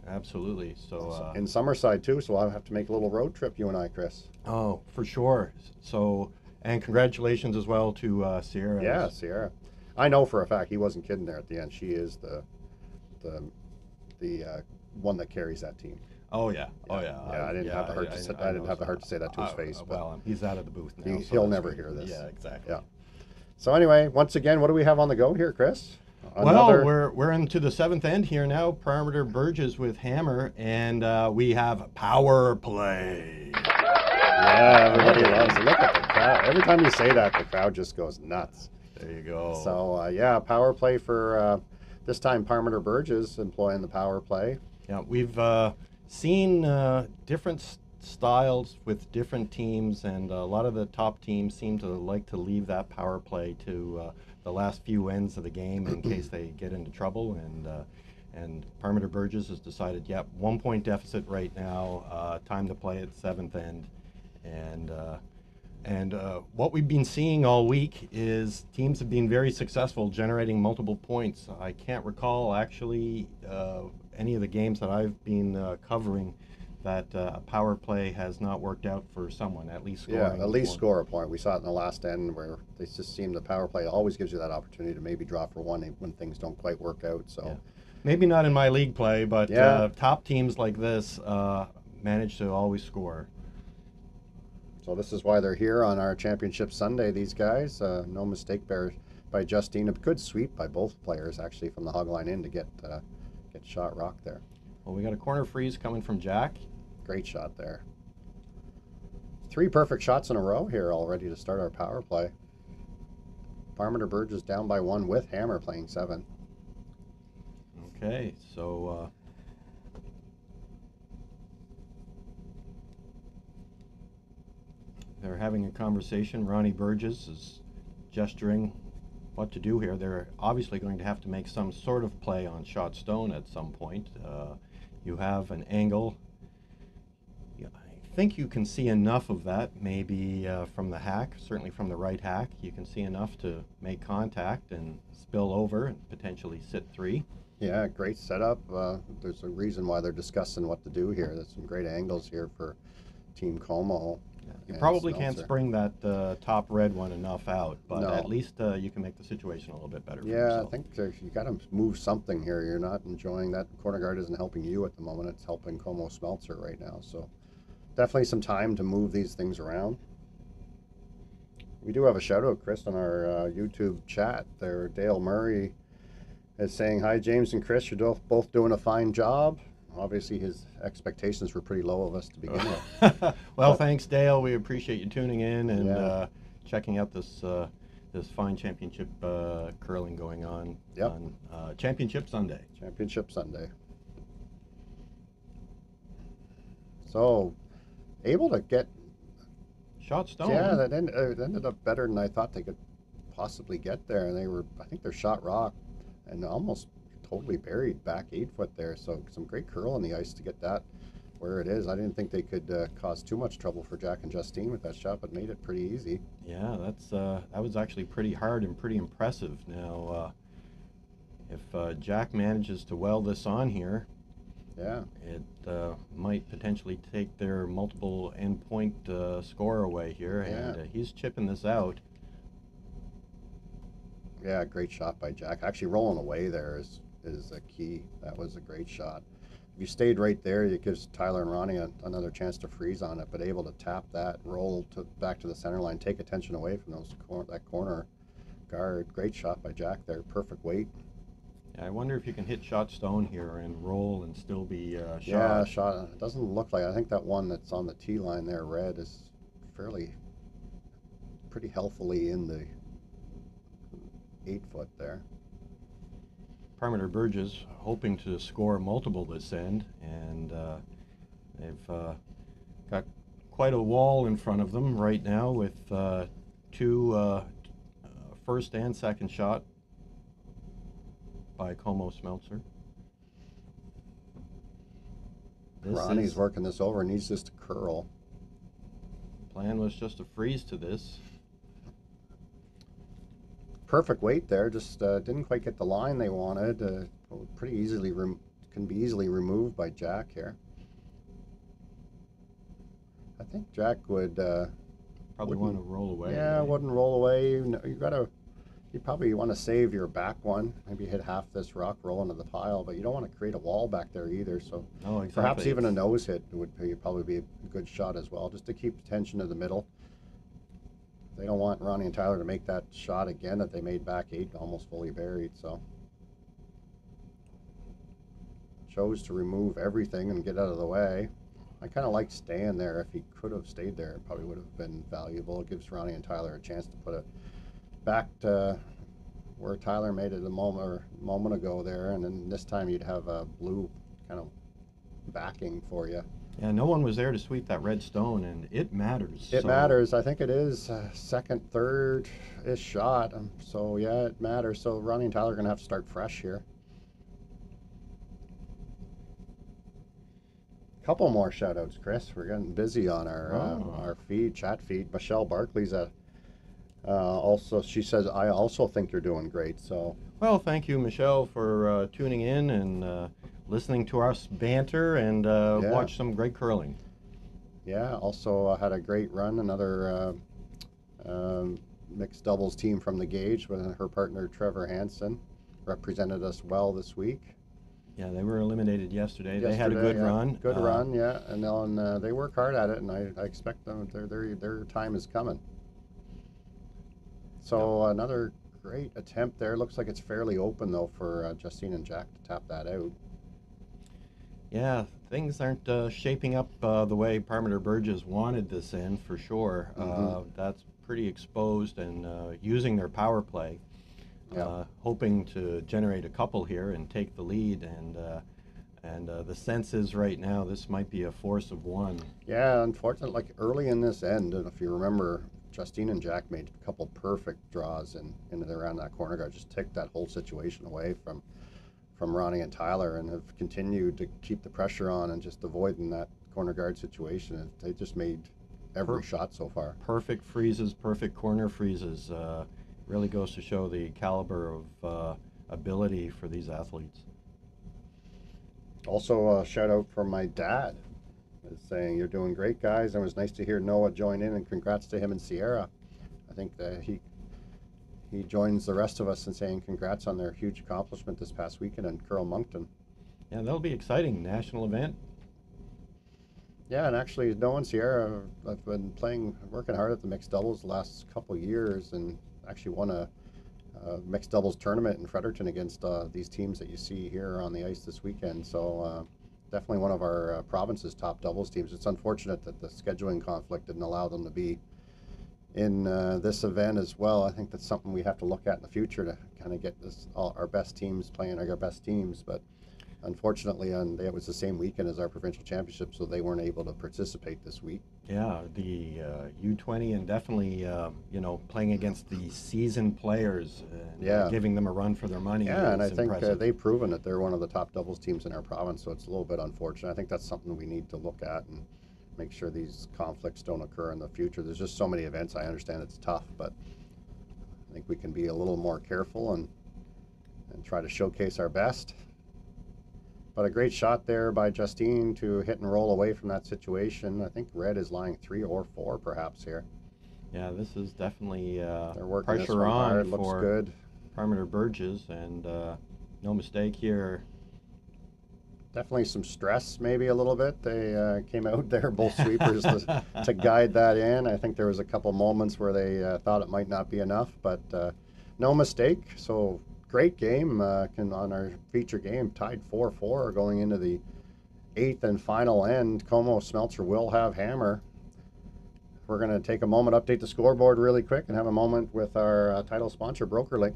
absolutely. So in Summerside too. So I'll have to make a little road trip, you and I, Chris. oh, for sure. So and congratulations as well to Sierra. Yeah, Sierra. I know for a fact he wasn't kidding there at the end. She is the one that carries that team. Oh yeah. Yeah, I didn't have the heart to say, I didn't have the heart to say that to his face. But well, he's out of the booth now. he'll never hear this. Yeah, exactly. Yeah. So anyway, once again, what do we have on the go here, Chris? Well, we're into the seventh end here now. Parmiter Burgess with hammer, and we have power play. Yeah, everybody loves it. Look at the crowd. Every time you say that, the crowd just goes nuts. There you go. So yeah, power play for this time. Parmiter Burgess employing the power play. Yeah, we've seen different styles with different teams, and a lot of the top teams seem to like to leave that power play to the last few ends of the game in case they get into trouble. And Parmiter Burgess has decided, yep, 1 point deficit right now. Time to play at seventh end, and what we've been seeing all week is teams have been very successful generating multiple points. I can't recall actually any of the games that I've been covering that a power play has not worked out for someone, at least scoring. Yeah, at least score a point. We saw it in the last end where they just seem the power play always gives you that opportunity to maybe draw for one when things don't quite work out. So yeah. Maybe not in my league play, but yeah. Top teams like this manage to always score. So this is why they're here on our championship Sunday, these guys. No mistake there by Justine. A good sweep by both players actually from the hog line in to get shot rock there. Well, we got a corner freeze coming from Jack. Great shot there. 3 perfect shots in a row here already to start our power play. Parmiter Burgess down by 1 with hammer playing 7. Okay, so they're having a conversation. Ronnie Burgess is gesturing what to do here. They're obviously going to have to make some sort of play on shot stone at some point. You have an angle. I think you can see enough of that, maybe from the hack, certainly from the right hack. You can see enough to make contact and spill over and potentially sit 3. Yeah, great setup. There's a reason why they're discussing what to do here. There's some great angles here for Team Comeau. Yeah. You probably Smeltzer. can't spring that top red one enough out, but No. at least you can make the situation a little bit better for Yeah, yourself. I think you got to move something here. You're not enjoying that. Corner guard isn't helping you at the moment. It's helping Comeau Smeltzer right now. So definitely some time to move these things around. We do have a shout out, Chris, on our YouTube chat there. Dale Murray is saying, "Hi, James and Chris. You're both doing a fine job." Obviously, his expectations were pretty low of us to begin with. Well, thanks, Dale. We appreciate you tuning in and Yeah. checking out this fine championship curling going on Yep. on Championship Sunday. Championship Sunday. So, able to get. Shot stone. Yeah, that ended up better than I thought they could possibly get there. And I think they're shot rock and almost totally buried back 8 foot there. So some great curl on the ice to get that where it is. I didn't think they could cause too much trouble for Jack and Justine with that shot, but made it pretty easy. Yeah, that was actually pretty hard and pretty impressive. Now, if Jack manages to weld this on here, Yeah. it might potentially take their multiple endpoint score away here, Yeah. and he's chipping this out. Yeah, great shot by Jack. Actually, rolling away there is a key. That was a great shot. If you stayed right there, it gives Tyler and Ronnie another chance to freeze on it, but able to tap that, roll back to the center line, take attention away from that corner guard. Great shot by Jack there. Perfect weight. I wonder if you can hit shot stone here and roll and still be shot. Yeah, shot. It doesn't look like. I think that one that's on the tee line there, red, is pretty healthily in the 8 foot there. Parmiter Burgess hoping to score multiple this end, and They've got quite a wall in front of them right now with two first and second shot by Comeau Smeltzer. Ronnie's working this over, needs this to curl. Plan was just to freeze to this. Perfect weight there, just didn't quite get the line they wanted. Pretty easily can be easily removed by Jack here. I think Jack would probably want to roll away. Yeah, wouldn't roll away. You probably want to save your back one. Maybe hit half this rock, roll into the pile, but you don't want to create a wall back there either. So perhaps even a nose hit would probably be a good shot as well, just to keep the tension in the middle. They don't want Ronnie and Tyler to make that shot again that they made back 8, almost fully buried. So chose to remove everything and get out of the way. I kind of like staying there. If he could have stayed there, it probably would have been valuable. It gives Ronnie and Tyler a chance to put it back to where Tyler made it a moment ago there, and then this time you'd have a blue kind of backing for you. Yeah, no one was there to sweep that red stone, and it matters. It matters. I think it is second, third-ish shot. So yeah, it matters. So Ronnie and Tyler are going to have to start fresh here. Couple more shout-outs, Chris. We're getting busy on our chat feed. Michelle Barkley's also, she says, I also think you're doing great. So, well, thank you, Michelle, for tuning in and listening to us banter and watch some great curling. Yeah, also had a great run. Another mixed doubles team from the Gauge with her partner Trevor Hansen represented us well this week. Yeah, they were eliminated yesterday. They had a good run. Good run, yeah, and then they work hard at it, and I expect them. Their time is coming. So another great attempt there. Looks like it's fairly open though for Justine and Jack to tap that out. Yeah, things aren't shaping up the way Parmiter Burgess wanted this in for sure. That's pretty exposed and using their power play. Hoping to generate a couple here and take the lead, and the sense is right now this might be a force of one. Yeah, unfortunately, like early in this end, and if you remember, Justine and Jack made a couple perfect draws into around that corner guard, just took that whole situation away from Ronnie and Tyler, and have continued to keep the pressure on and just avoiding that corner guard situation. They just made every shot so far. Perfect freezes, perfect corner freezes. Really goes to show the caliber of ability for these athletes. Also, a shout out from my dad, saying you're doing great, guys. It was nice to hear Noah join in, and congrats to him and Sierra. I think that he joins the rest of us in saying congrats on their huge accomplishment this past weekend in Curl Moncton. Yeah, that'll be exciting. National event. Yeah, and actually Noah and Sierra have been working hard at the mixed doubles the last couple of years, and actually won a mixed doubles tournament in Fredericton against these teams that you see here on the ice this weekend. So definitely one of our province's top doubles teams. It's unfortunate that the scheduling conflict didn't allow them to be in this event as well. I think that's something we have to look at in the future to kind of get our best teams playing our best teams. But unfortunately, it was the same weekend as our provincial championship, so they weren't able to participate this week. Yeah, the U20 and definitely playing against the seasoned players and giving them a run for their money. Yeah, and I think they've proven that they're one of the top doubles teams in our province, so it's a little bit unfortunate. I think that's something we need to look at and make sure these conflicts don't occur in the future. There's just so many events. I understand it's tough, but I think we can be a little more careful and try to showcase our best. But a great shot there by Justine to hit and roll away from that situation. I think red is lying 3 or 4 perhaps here. Yeah, this is definitely they're working pressure on hard. for looks good. Parmiter Burgess, and no mistake here. Definitely some stress, maybe a little bit. They came out there, both sweepers, to guide that in. I think there was a couple moments where they thought it might not be enough, but no mistake. So great game on our feature game, tied 4-4 going into the 8th and final end. Comeau Smeltzer will have hammer. We're going to take a moment, update the scoreboard really quick, and have a moment with our title sponsor, BrokerLink.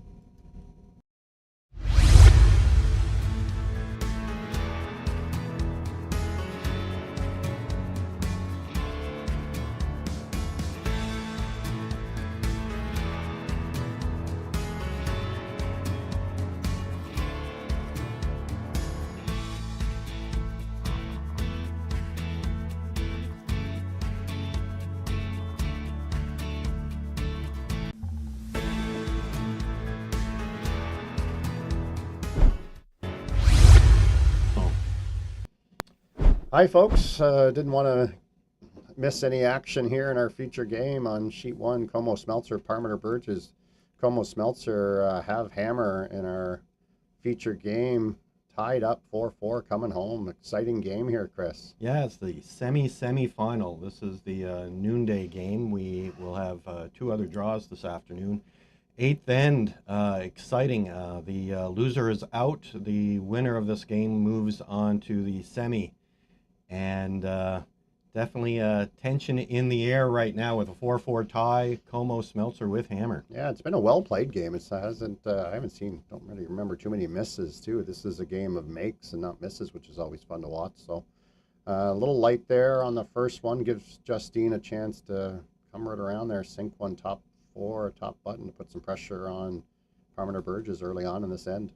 Hi, folks. Didn't want to miss any action here in our feature game on sheet one. Comeau, Smeltzer, Parmiter, Burgess. Comeau, Smeltzer have hammer in our feature game. Tied up 4-4 coming home. Exciting game here, Chris. Yeah, it's the semi-final. This is the noonday game. We will have two other draws this afternoon. Eighth end, exciting. The loser is out. The winner of this game moves on to the semi. And definitely tension in the air right now with a 4-4 tie. Comeau, Smeltzer with hammer. Yeah, it's been a well-played game. It hasn't. I haven't seen. Don't really remember too many misses too. This is a game of makes and not misses, which is always fun to watch. So a little light there on the first one gives Justine a chance to come right around there, sink one top four, top button to put some pressure on Parmiter Burgess early on in this end.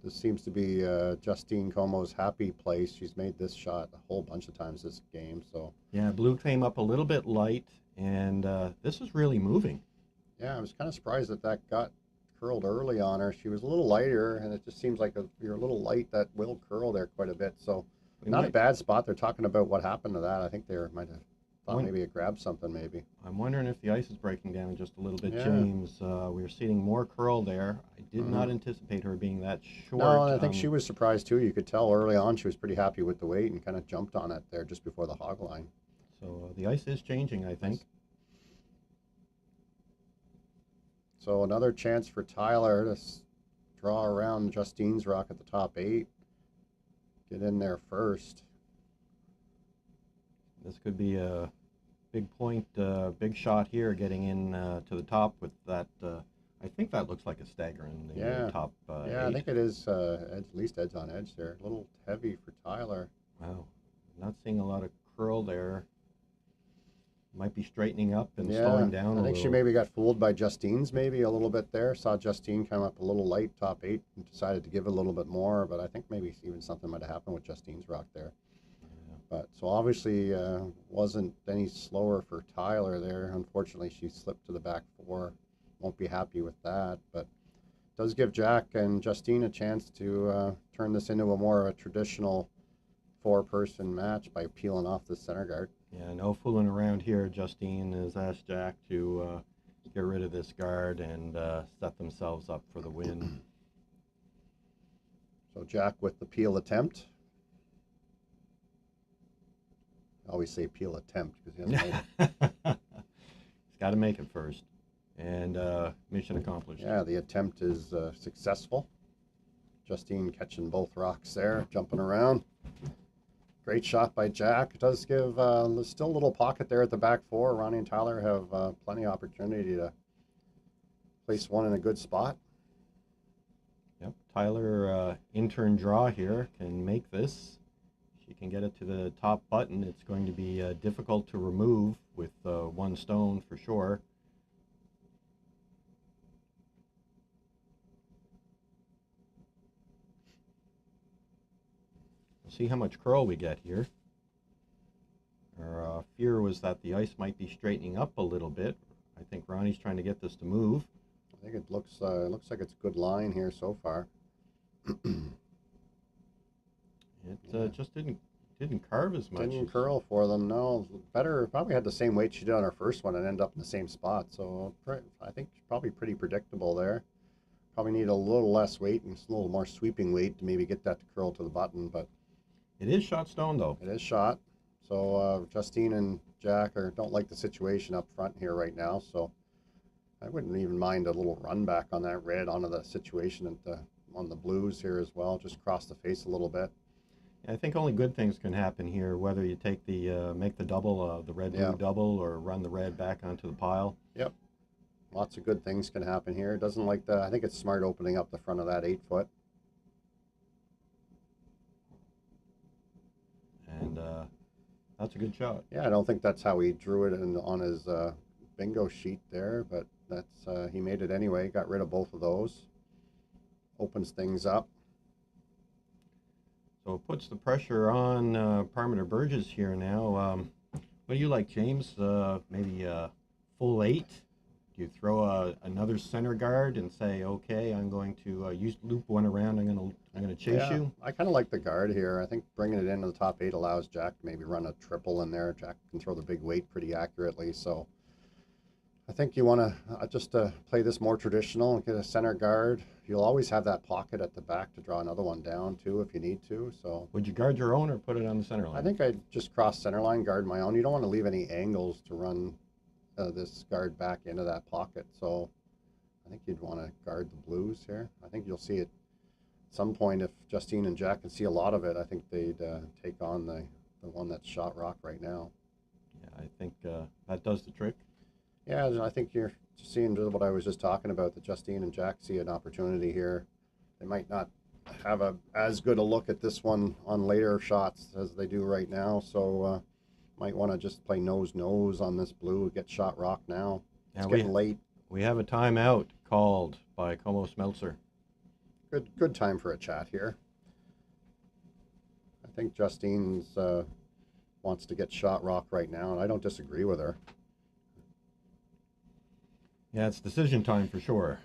This seems to be Justine Comeau's happy place. She's made this shot a whole bunch of times this game. So yeah, blue came up a little bit light, and this is really moving. Yeah, I was kind of surprised that got curled early on her. She was a little lighter, and it just seems like you're a little light, that will curl there quite a bit. So not a bad spot. They're talking about what happened to that. I think they might have thought maybe it grabbed something maybe. I'm wondering if the ice is breaking down just a little bit, Yeah. James. We're seeing more curl there. I did not anticipate her being that short. No, and I think she was surprised too. You could tell early on she was pretty happy with the weight and kind of jumped on it there just before the hog line. So the ice is changing, I think. So another chance for Tyler to draw around Justine's rock at the top 8. Get in there first. This could be a big point, big shot here, getting in to the top with that. I think that looks like a stagger in the top 8. I think it is at least edge on edge there. A little heavy for Tyler. Wow, not seeing a lot of curl there. Might be straightening up and slowing down a little. I think she maybe got fooled by Justine's maybe a little bit there. Saw Justine come up a little light, top 8, and decided to give a little bit more. But I think maybe even something might have happened with Justine's rock there. But so obviously wasn't any slower for Tyler there. Unfortunately, she slipped to the back 4. Won't be happy with that, but does give Jack and Justine a chance to turn this into a more traditional 4-person match by peeling off the center guard. Yeah, no fooling around here. Justine has asked Jack to get rid of this guard and set themselves up for the win. So Jack with the peel attempt. I always say peel attempt because he hasn't made it. He's got to make it first. And mission accomplished. Yeah, the attempt is successful. Justine catching both rocks there, jumping around. Great shot by Jack. It does give, there's still a little pocket there at the back 4. Ronnie and Tyler have plenty of opportunity to place one in a good spot. Yep, Tyler, intern draw here, can make this. She can get it to the top button. It's going to be difficult to remove with one stone for sure. We'll see how much curl we get here. Our fear was that the ice might be straightening up a little bit. I think Ronnie's trying to get this to move. I think it looks like it's a good line here so far. It just didn't carve as much. Didn't curl for them, no. Better, probably had the same weight she did on her first one and end up in the same spot. So I think probably pretty predictable there. Probably need a little less weight and a little more sweeping weight to maybe get that to curl to the button, but it is shot stone though. it is shot. So Justine and Jack don't like the situation up front here right now. So I wouldn't even mind a little run back on that red onto the situation on the blues here as well. Just cross the face a little bit. I think only good things can happen here, whether you take the make the double, the red-blue double, or run the red back onto the pile. Yep. Lots of good things can happen here. It doesn't like I think it's smart opening up the front of that 8-foot. And that's a good shot. Yeah, I don't think that's how he drew it on his bingo sheet there, but that's he made it anyway. Got rid of both of those. Opens things up. So it puts the pressure on Parmiter Burgess here now. What do you like, James? Maybe full 8? Do you throw another center guard and say, okay, I'm going to loop one around. I'm going to chase you. I kind of like the guard here. I think bringing it into the top 8 allows Jack to maybe run a triple in there. Jack can throw the big weight pretty accurately, so I think you want to just play this more traditional and get a center guard. You'll always have that pocket at the back to draw another one down too if you need to. So would you guard your own or put it on the center line? I think I'd just cross center line, guard my own. You don't want to leave any angles to run this guard back into that pocket. So I think you'd want to guard the blues here. I think you'll see it at some point if Justine and Jack can see a lot of it. I think they'd take on the one that's shot rock right now. Yeah, I think that does the trick. Yeah, I think you're seeing what I was just talking about, that Justine and Jack see an opportunity here. They might not have as good a look at this one on later shots as they do right now, so might want to just play nose-nose on this blue, get shot rock now. It's getting late. We have a timeout called by Comeau Smeltzer. Good time for a chat here. I think Justine's wants to get shot rock right now, and I don't disagree with her. Yeah, it's decision time for sure.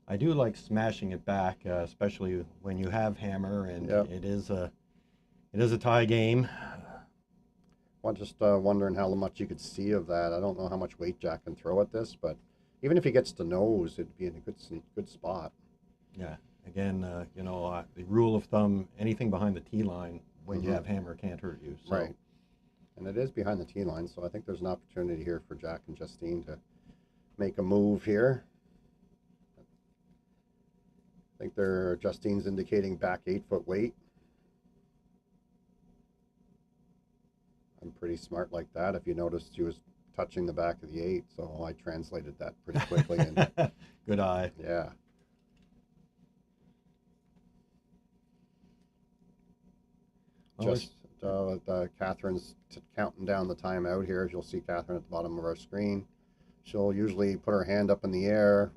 I do like smashing it back, especially when you have hammer, and it is a tie game. I'm just wondering how much you could see of that. I don't know how much weight Jack can throw at this, but even if he gets to nose, it'd be in a good spot. Yeah. Again, the rule of thumb: anything behind the tee line when you have hammer can't hurt you. So. Right. And it is behind the tee line, so I think there's an opportunity here for Jack and Justine to make a move here. I think Justine's indicating back 8-foot weight. I'm pretty smart like that. If you noticed, she was touching the back of the 8, so I translated that pretty quickly. And good eye. Yeah. Catherine's counting down the timeout here. As you'll see Catherine at the bottom of our screen. She'll usually put her hand up in the air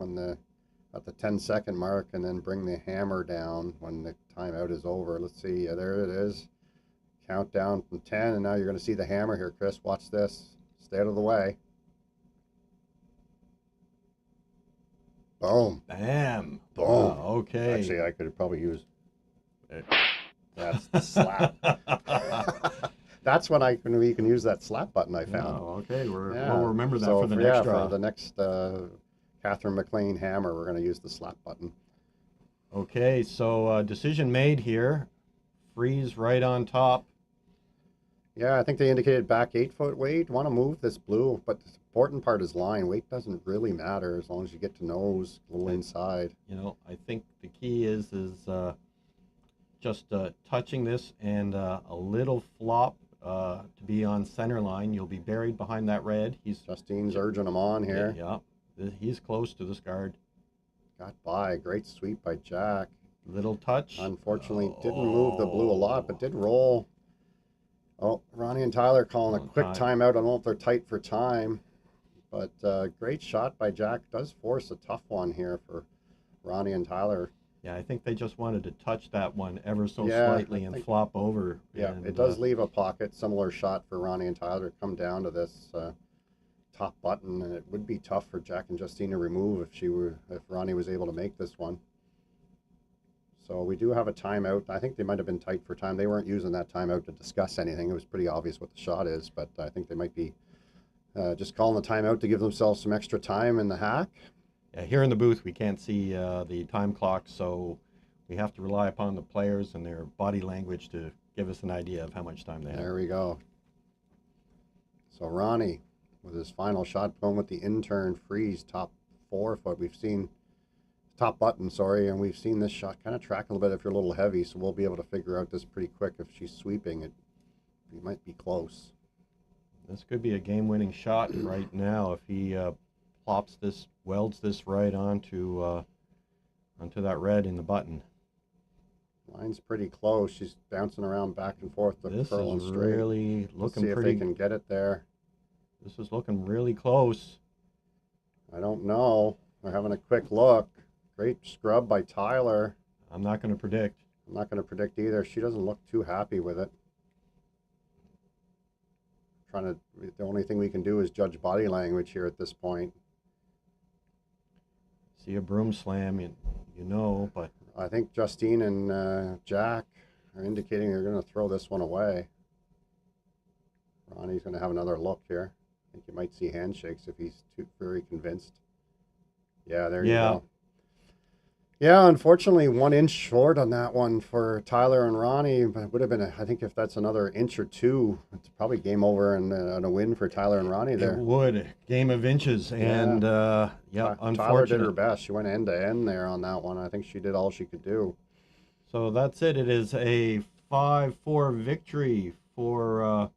at the 10-second mark, and then bring the hammer down when the timeout is over. Let's see. There it is. Countdown from 10, and now you're going to see the hammer here, Chris. Watch this. Stay out of the way. Boom. Bam. Boom. Oh, okay. Actually, I could probably use it. That's the slap. That's when we can use that slap button I found. Oh, okay. We'll remember that for the next draw. For the next Catherine McLean hammer, we're going to use the slap button. Okay, so decision made here. Freeze right on top. Yeah, I think they indicated back 8-foot weight. Want to move this blue, but the important part is line. Weight doesn't really matter as long as you get to nose, a little inside. I think the key is just touching this and a little flop to be on center line. You'll be buried behind that red. Justine's urging him on here. Yeah, he's close to this guard. Got by. Great sweep by Jack. Little touch. Unfortunately, didn't move the blue a lot, but did roll. Oh, Ronnie and Tyler calling a quick timeout. I don't know if they're tight for time, but great shot by Jack. Does force a tough one here for Ronnie and Tyler. Yeah, I think they just wanted to touch that one ever so slightly and flop over. Yeah, and it does leave a pocket. Similar shot for Ronnie and Tyler to come down to this top button, and it would be tough for Jack and Justine to remove if Ronnie was able to make this one. So we do have a timeout. I think they might have been tight for time. They weren't using that timeout to discuss anything. It was pretty obvious what the shot is, but I think they might be just calling the timeout to give themselves some extra time in the hack. Yeah, here in the booth, we can't see the time clock, so we have to rely upon the players and their body language to give us an idea of how much time they have. There we go. So Ronnie, with his final shot, going with the intern freeze, top 4-foot. We've seen top button, and we've seen this shot kind of track a little bit if you're a little heavy, so we'll be able to figure out this pretty quick. If she's sweeping it, you might be close. This could be a game-winning shot right now if he plops this, welds this right onto that red in the button. Line's pretty close. She's bouncing around back and forth. This curling is straight. really looking Let's see if they can get it there. This is looking really close. I don't know. We're having a quick look. Great scrub by Tyler. I'm not going to predict. I'm not going to predict either. She doesn't look too happy with it. the only thing we can do is judge body language here at this point. See a broom slam, you know, but I think Justine and Jack are indicating they're going to throw this one away. Ronnie's going to have another look here. I think you might see handshakes if he's very convinced. Yeah, there you go. Yeah, unfortunately, 1 inch short on that one for Tyler and Ronnie. But it would have been, I think, if that's another inch or two, it's probably game over and a win for Tyler and Ronnie there. It would. Game of inches. And, unfortunately. Tyler did her best. She went end to end there on that one. I think she did all she could do. So that's it. It is a 5-4 victory for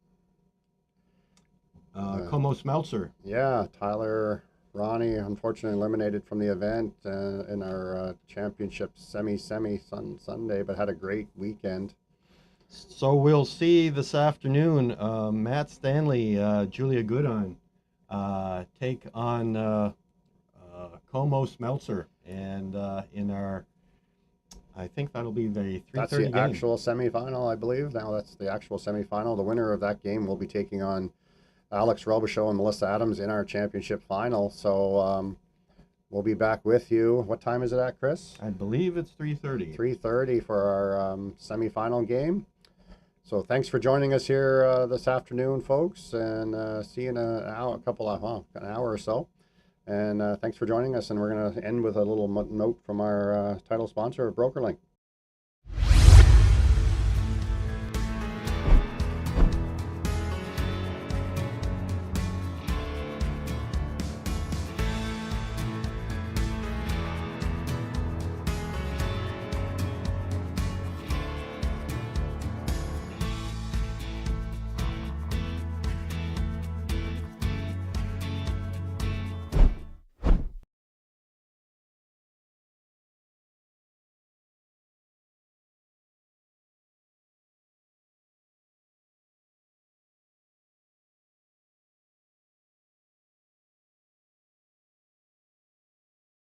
Comeau Smeltzer. Yeah, Tyler, Ronnie, unfortunately eliminated from the event in our championship semi Sunday, but had a great weekend. So we'll see this afternoon Matt Stanley, Julia Goodine take on Comeau Smeltzer, and in our, I think that'll be the 3:30 That's the actual semifinal, I believe. Now that's the actual semifinal. The winner of that game will be taking on Alex Robichaud and Melissa Adams in our championship final. So we'll be back with you. What time is it at, Chris? I believe it's 3:30. 3:30 for our semifinal game. So thanks for joining us here this afternoon, folks, and see you in an hour or so. And thanks for joining us. And we're going to end with a little note from our title sponsor, BrokerLink.